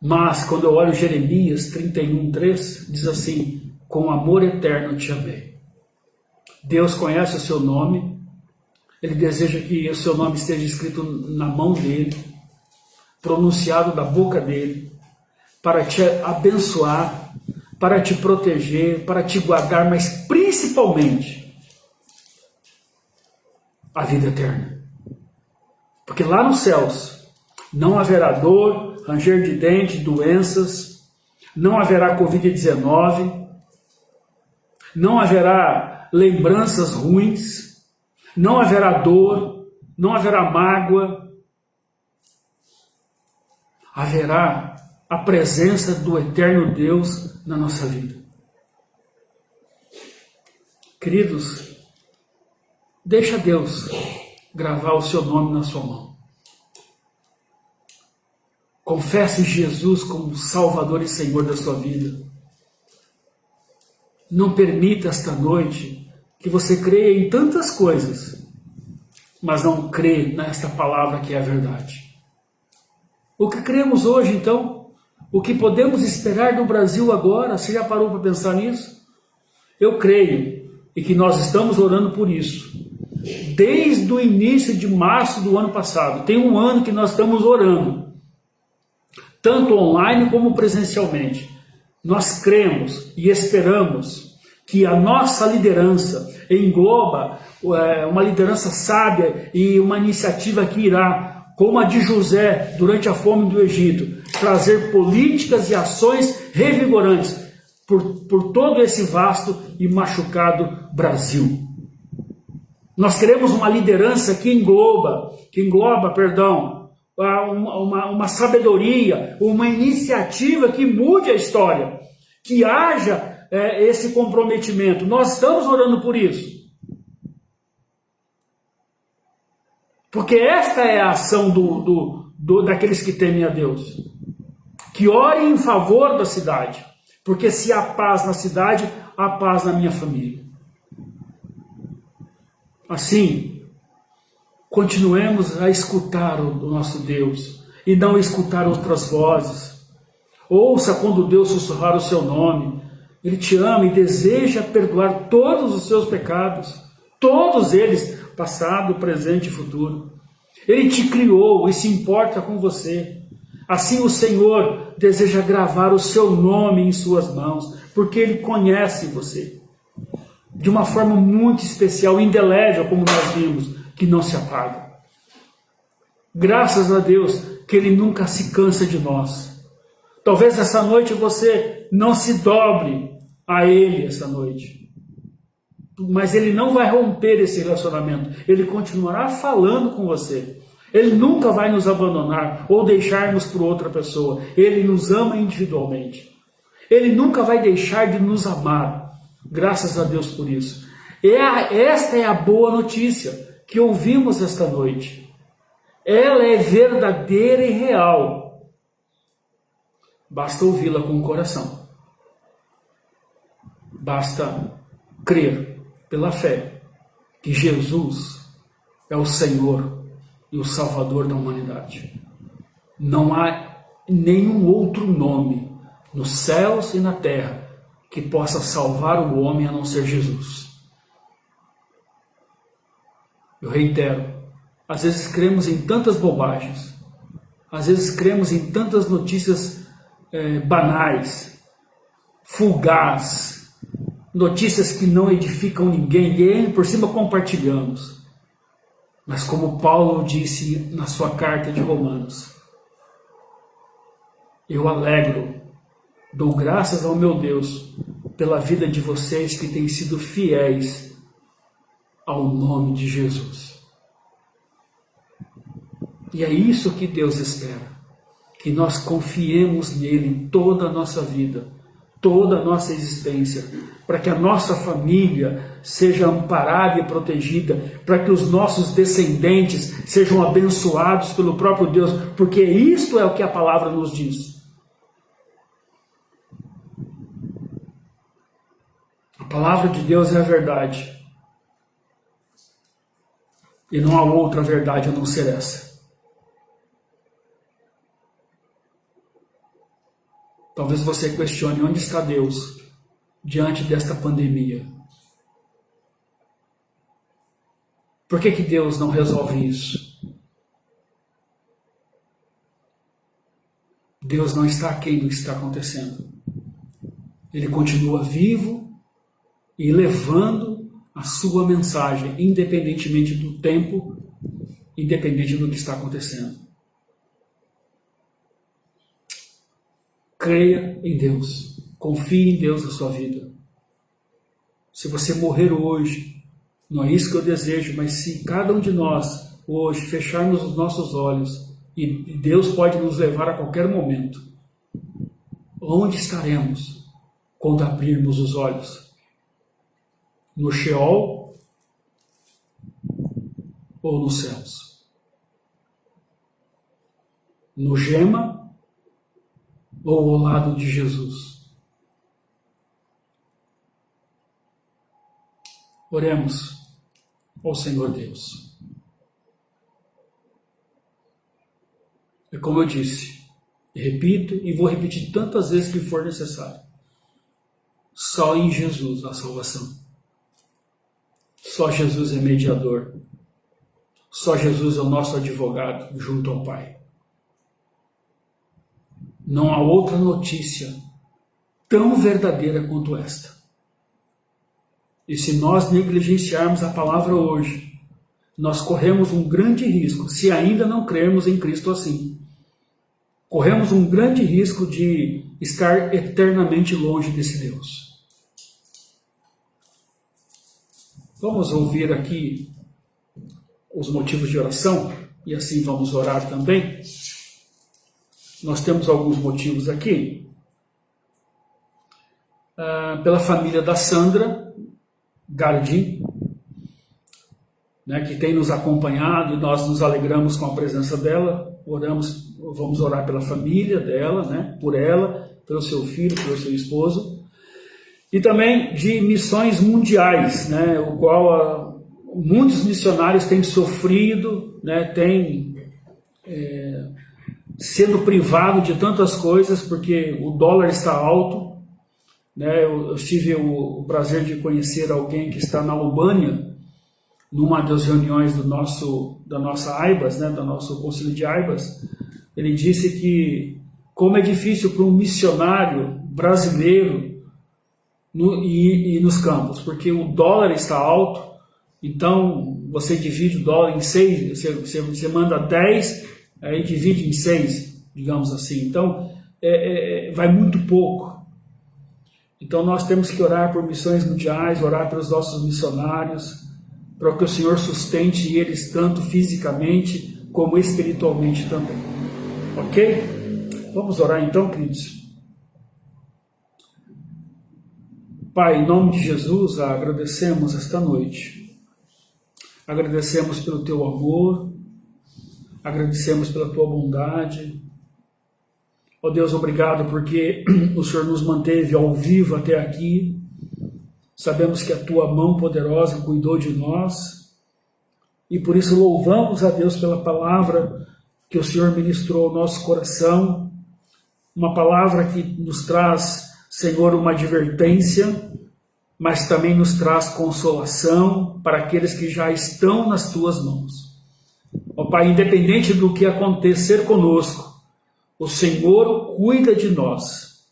Mas quando eu olho Jeremias 31:3, diz assim: com amor eterno te amei. Deus conhece o seu nome, Ele deseja que o seu nome esteja escrito na mão dEle, pronunciado da boca dEle, para te abençoar, para te proteger, para te guardar, mas principalmente a vida eterna. Porque lá nos céus não haverá dor, ranger de dente, doenças, não haverá Covid-19, não haverá lembranças ruins, não haverá dor, não haverá mágoa, haverá a presença do eterno Deus na nossa vida. Queridos, deixa Deus gravar o seu nome na sua mão. Confesse Jesus como Salvador e Senhor da sua vida. Não permita esta noite que você creia em tantas coisas, mas não crê nesta palavra que é a verdade. O que cremos hoje, então? O que podemos esperar do Brasil agora? Você já parou para pensar nisso? Eu creio, e que nós estamos orando por isso. Desde o início de março do ano passado, tem um ano que nós estamos orando, tanto online como presencialmente. Nós cremos e esperamos que a nossa liderança engloba uma liderança sábia e uma iniciativa que irá, como a de José durante a fome do Egito, trazer políticas e ações revigorantes por todo esse vasto e machucado Brasil. Nós queremos uma liderança que engloba, uma sabedoria, uma iniciativa que mude a história, que haja esse comprometimento. Nós estamos orando por isso. Porque esta é a ação daqueles que temem a Deus. Que orem em favor da cidade. Porque se há paz na cidade, há paz na minha família. Assim, continuemos a escutar o nosso Deus e não escutar outras vozes. Ouça quando Deus sussurrar o seu nome. Ele te ama e deseja perdoar todos os seus pecados, todos eles, passado, presente e futuro. Ele te criou e se importa com você. Assim o Senhor deseja gravar o seu nome em suas mãos, porque Ele conhece você de uma forma muito especial, indelével, como nós vimos, que não se apaga. Graças a Deus que Ele nunca se cansa de nós. Talvez essa noite você não se dobre a Ele essa noite. mas ele não vai romper esse relacionamento. Ele continuará falando com você. Ele nunca vai nos abandonar ou deixarmos por outra pessoa. Ele nos ama individualmente. Ele nunca vai deixar de nos amar. Graças a Deus por isso. Esta é a boa notícia que ouvimos esta noite. Ela é verdadeira e real. Basta ouvi-la com o coração. Basta crer pela fé que Jesus é o Senhor e o Salvador da humanidade. Não há nenhum outro nome nos céus e na terra que possa salvar o homem a não ser Jesus. Eu reitero, às vezes cremos em tantas bobagens, às vezes cremos em tantas notícias banais, fugaz, notícias que não edificam ninguém e aí por cima compartilhamos. Mas como Paulo disse na sua carta de Romanos, eu alegro, dou graças ao meu Deus pela vida de vocês que têm sido fiéis ao nome de Jesus. E é isso que Deus espera, que nós confiemos nele toda a nossa vida, toda a nossa existência, para que a nossa família seja amparada e protegida, para que os nossos descendentes sejam abençoados pelo próprio Deus, porque isto é o que a palavra nos diz. A palavra de Deus é a verdade. E não há outra verdade a não ser essa. Talvez você questione onde está Deus diante desta pandemia. Por que Deus não resolve isso? Deus não está aquém do que está acontecendo. Ele continua vivo e levando a sua mensagem, independentemente do tempo, independente do que está acontecendo. Creia em Deus, confie em Deus na sua vida. Se você morrer hoje, não é isso que eu desejo, mas se cada um de nós hoje fecharmos os nossos olhos, e Deus pode nos levar a qualquer momento, onde estaremos quando abrirmos os olhos? No Sheol ou nos céus? No Gema ou ao lado de Jesus? Oremos ao Senhor Deus. É como eu disse, repito e vou repetir tantas vezes que for necessário. Só em Jesus há salvação. Só Jesus é mediador. Só Jesus é o nosso advogado junto ao Pai. Não há outra notícia tão verdadeira quanto esta. E se nós negligenciarmos a palavra hoje, nós corremos um grande risco, se ainda não crermos em Cristo assim. Corremos um grande risco de estar eternamente longe desse Deus. Vamos ouvir aqui os motivos de oração e assim vamos orar também. Nós temos alguns motivos aqui. Pela família da Sandra Gardim, né, que tem nos acompanhado e nós nos alegramos com a presença dela. Vamos orar pela família dela, né, por ela, pelo seu filho, pelo seu esposo. E também de missões mundiais, né, o qual muitos missionários têm sofrido, né, têm sendo privado de tantas coisas porque o dólar está alto. Né, eu tive o prazer de conhecer alguém que está na Albânia, numa das reuniões da nossa AIBAS, né, do nosso Conselho de AIBAS. Ele disse que como é difícil para um missionário brasileiro ir nos campos, porque o dólar está alto, então você divide o dólar em 6, você manda 10, aí divide em 6, digamos assim, então vai muito pouco. Então nós temos que orar por missões mundiais, orar pelos nossos missionários, para que o Senhor sustente eles tanto fisicamente como espiritualmente também. Ok? Vamos orar então, queridos. Pai, em nome de Jesus, agradecemos esta noite. Agradecemos pelo teu amor, agradecemos pela tua bondade. Ó Deus, obrigado porque o Senhor nos manteve ao vivo até aqui. Sabemos que a tua mão poderosa cuidou de nós e por isso louvamos a Deus pela palavra que o Senhor ministrou ao nosso coração, uma palavra que nos traz, Senhor, uma advertência, mas também nos traz consolação para aqueles que já estão nas tuas mãos. Ó Pai, independente do que acontecer conosco, o Senhor cuida de nós.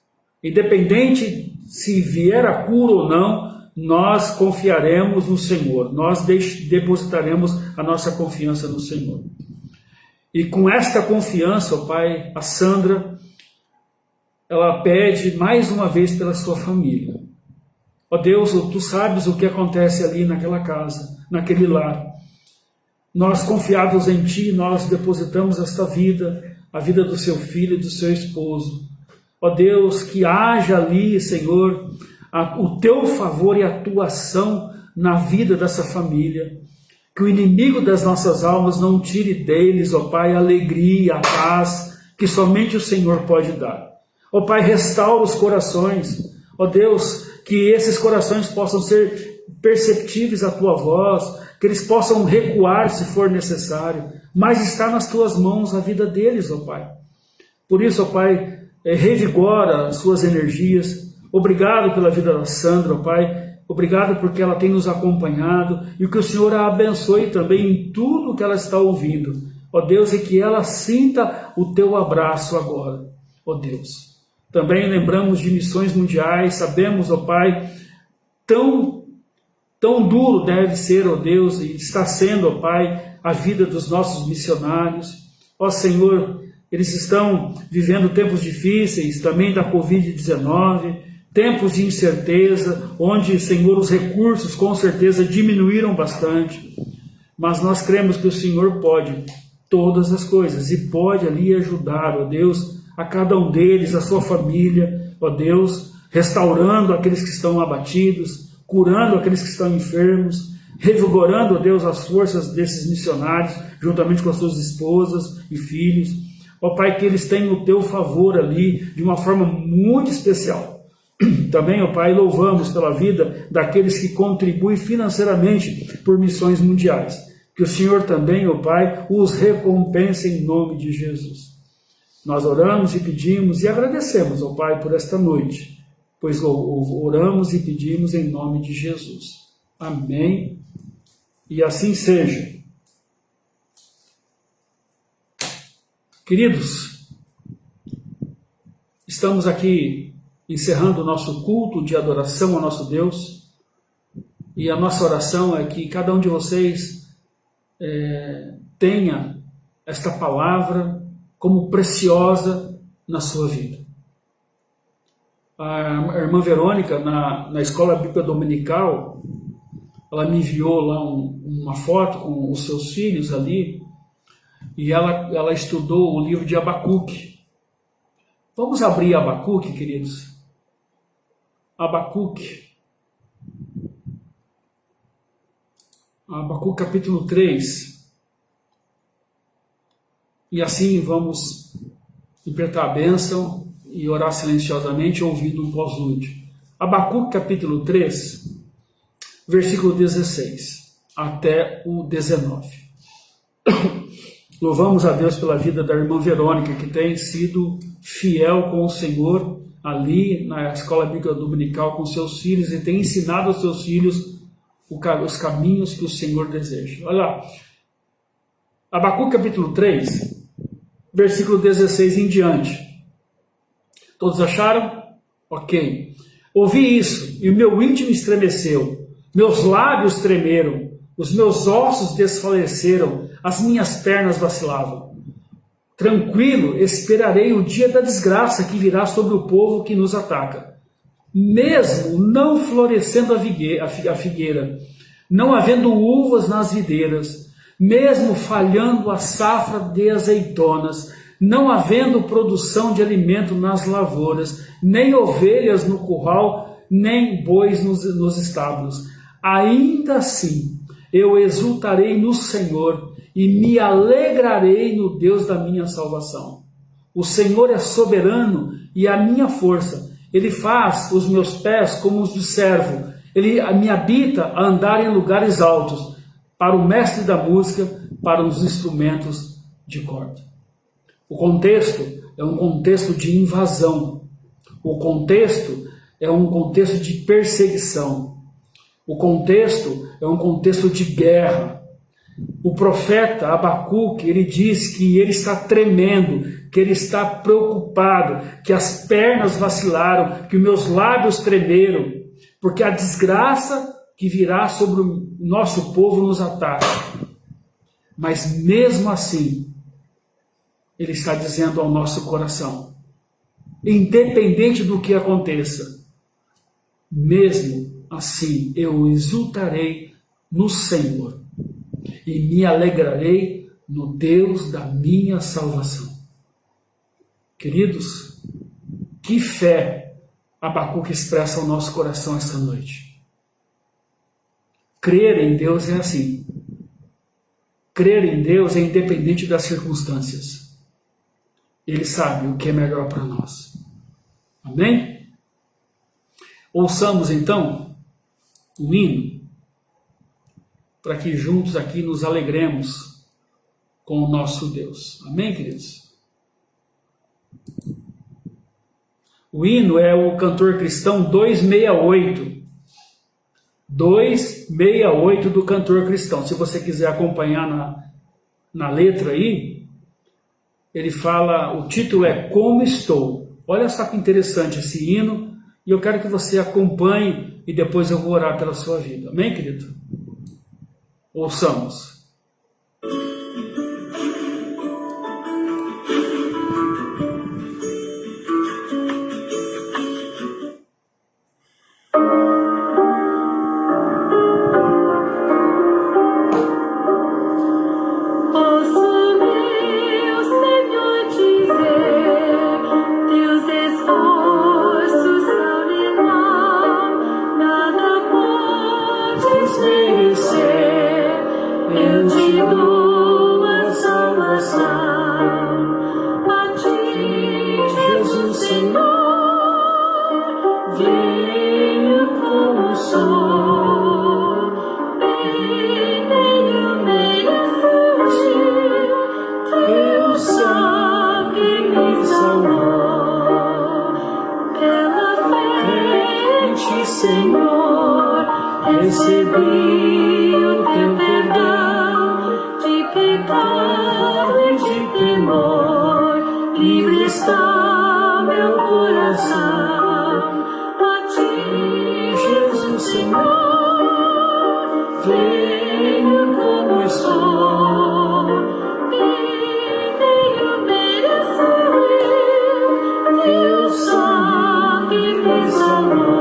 Independente se vier a cura ou não, nós confiaremos no Senhor. Nós depositaremos a nossa confiança no Senhor. E com esta confiança, ó Pai, a Sandra, ela pede mais uma vez pela sua família. Ó Deus, tu sabes o que acontece ali naquela casa, naquele lar. Nós, confiados em Ti, nós depositamos esta vida, a vida do seu filho e do seu esposo. Ó Deus, que haja ali, Senhor, o Teu favor e a Tua ação na vida dessa família. Que o inimigo das nossas almas não tire deles, ó Pai, a alegria, a paz que somente o Senhor pode dar. Ó Pai, restaura os corações. Ó Deus, que esses corações possam ser perceptíveis à Tua voz, que eles possam recuar se for necessário, mas está nas Tuas mãos a vida deles, ó Pai. Por isso, ó Pai, revigora as suas energias. Obrigado pela vida da Sandra, ó Pai. Obrigado porque ela tem nos acompanhado e que o Senhor a abençoe também em tudo que ela está ouvindo. Ó Deus, e que ela sinta o Teu abraço agora, ó Deus. Também lembramos de missões mundiais, sabemos, ó Pai, tão duro deve ser, ó Deus, e está sendo, ó Pai, a vida dos nossos missionários. Ó Senhor, eles estão vivendo tempos difíceis, também da Covid-19, tempos de incerteza, onde, Senhor, os recursos com certeza diminuíram bastante. Mas nós cremos que o Senhor pode todas as coisas e pode ali ajudar, ó Deus, a cada um deles, a sua família, ó Deus, restaurando aqueles que estão abatidos, curando aqueles que estão enfermos, revigorando, ó Deus, as forças desses missionários, juntamente com as suas esposas e filhos. Ó Pai, que eles tenham o Teu favor ali, de uma forma muito especial. Também, ó Pai, louvamos pela vida daqueles que contribuem financeiramente por missões mundiais. Que o Senhor também, ó Pai, os recompense em nome de Jesus. Nós oramos e pedimos e agradecemos, ó Pai, por esta noite, pois oramos e pedimos em nome de Jesus. Amém. E assim seja. Queridos, estamos aqui encerrando o nosso culto de adoração ao nosso Deus, e a nossa oração é que cada um de vocês tenha esta palavra como preciosa na sua vida. A irmã Verônica, na escola bíblica dominical, ela me enviou lá uma foto com os seus filhos ali, e ela estudou o livro de Abacuque. Vamos abrir Abacuque, queridos? Abacuque capítulo 3. E assim vamos apertar a bênção e orar silenciosamente, ouvindo um pós-lúdio. Abacuque capítulo 3, versículo 16 até o 19. Louvamos a Deus pela vida da irmã Verônica, que tem sido fiel com o Senhor ali na escola bíblica dominical com seus filhos e tem ensinado aos seus filhos os caminhos que o Senhor deseja. Olha lá, Abacuque capítulo 3, versículo 16 em diante. Todos acharam? Ok. Ouvi isso e o meu íntimo estremeceu, meus lábios tremeram, os meus ossos desfaleceram, as minhas pernas vacilavam. Tranquilo, esperarei o dia da desgraça que virá sobre o povo que nos ataca. mesmo não florescendo a figueira, não havendo uvas nas videiras, mesmo falhando a safra de azeitonas, não havendo produção de alimento nas lavouras, nem ovelhas no curral, nem bois nos estábulos. Ainda assim, eu exultarei no Senhor e me alegrarei no Deus da minha salvação. O Senhor é soberano e a minha força. Ele faz os meus pés como os de servo. Ele me habita a andar em lugares altos, para o mestre da música, para os instrumentos de corda. O contexto é um contexto de invasão. O contexto é um contexto de perseguição. O contexto é um contexto de guerra. O profeta Abacuque, ele diz que ele está tremendo, que ele está preocupado, que as pernas vacilaram, que meus lábios tremeram, porque a desgraça que virá sobre o nosso povo nos ataca. Mas mesmo assim, ele está dizendo ao nosso coração, independente do que aconteça, mesmo assim eu exultarei no Senhor e me alegrarei no Deus da minha salvação. Queridos, que fé Abacuque expressa ao nosso coração esta noite. Crer em Deus é assim. Crer em Deus é independente das circunstâncias. Ele sabe o que é melhor para nós. Amém? Ouçamos então o hino, para que juntos aqui nos alegremos com o nosso Deus. Amém, queridos? O hino é o Cantor Cristão 268. 268 do Cantor Cristão. Se você quiser acompanhar na letra aí, ele fala, o título é Como Estou. Olha só que interessante esse hino, e eu quero que você acompanhe e depois eu vou orar pela sua vida. Amém, querido? Ouçamos. Senhor, recebi o teu perdão de pecado e de temor, livre está meu coração, a ti, Jesus Senhor, venho como estou, e tenho merecido teu sangue me salvou.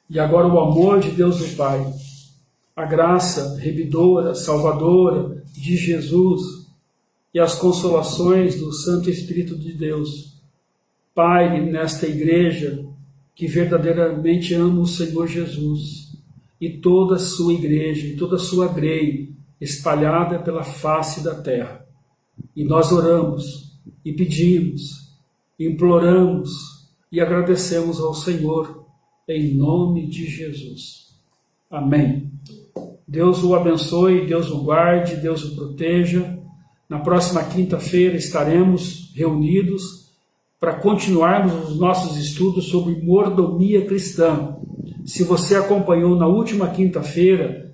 E agora o amor de Deus o Pai, a graça remidora, salvadora de Jesus e as consolações do Santo Espírito de Deus paire nesta igreja que verdadeiramente ama o Senhor Jesus e toda a sua igreja e toda a sua grei espalhada pela face da terra. E nós oramos e pedimos, imploramos e agradecemos ao Senhor em nome de Jesus. Amém. Deus o abençoe, Deus o guarde, Deus o proteja. Na próxima quinta-feira estaremos reunidos para continuarmos os nossos estudos sobre mordomia cristã. Se você acompanhou na última quinta-feira,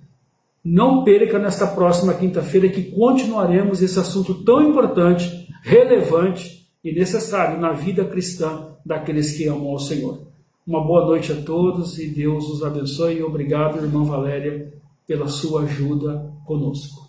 não perca nesta próxima quinta-feira que continuaremos esse assunto tão importante, relevante e necessário na vida cristã daqueles que amam ao Senhor. Uma boa noite a todos e Deus os abençoe. E obrigado, irmã Valéria, pela sua ajuda conosco.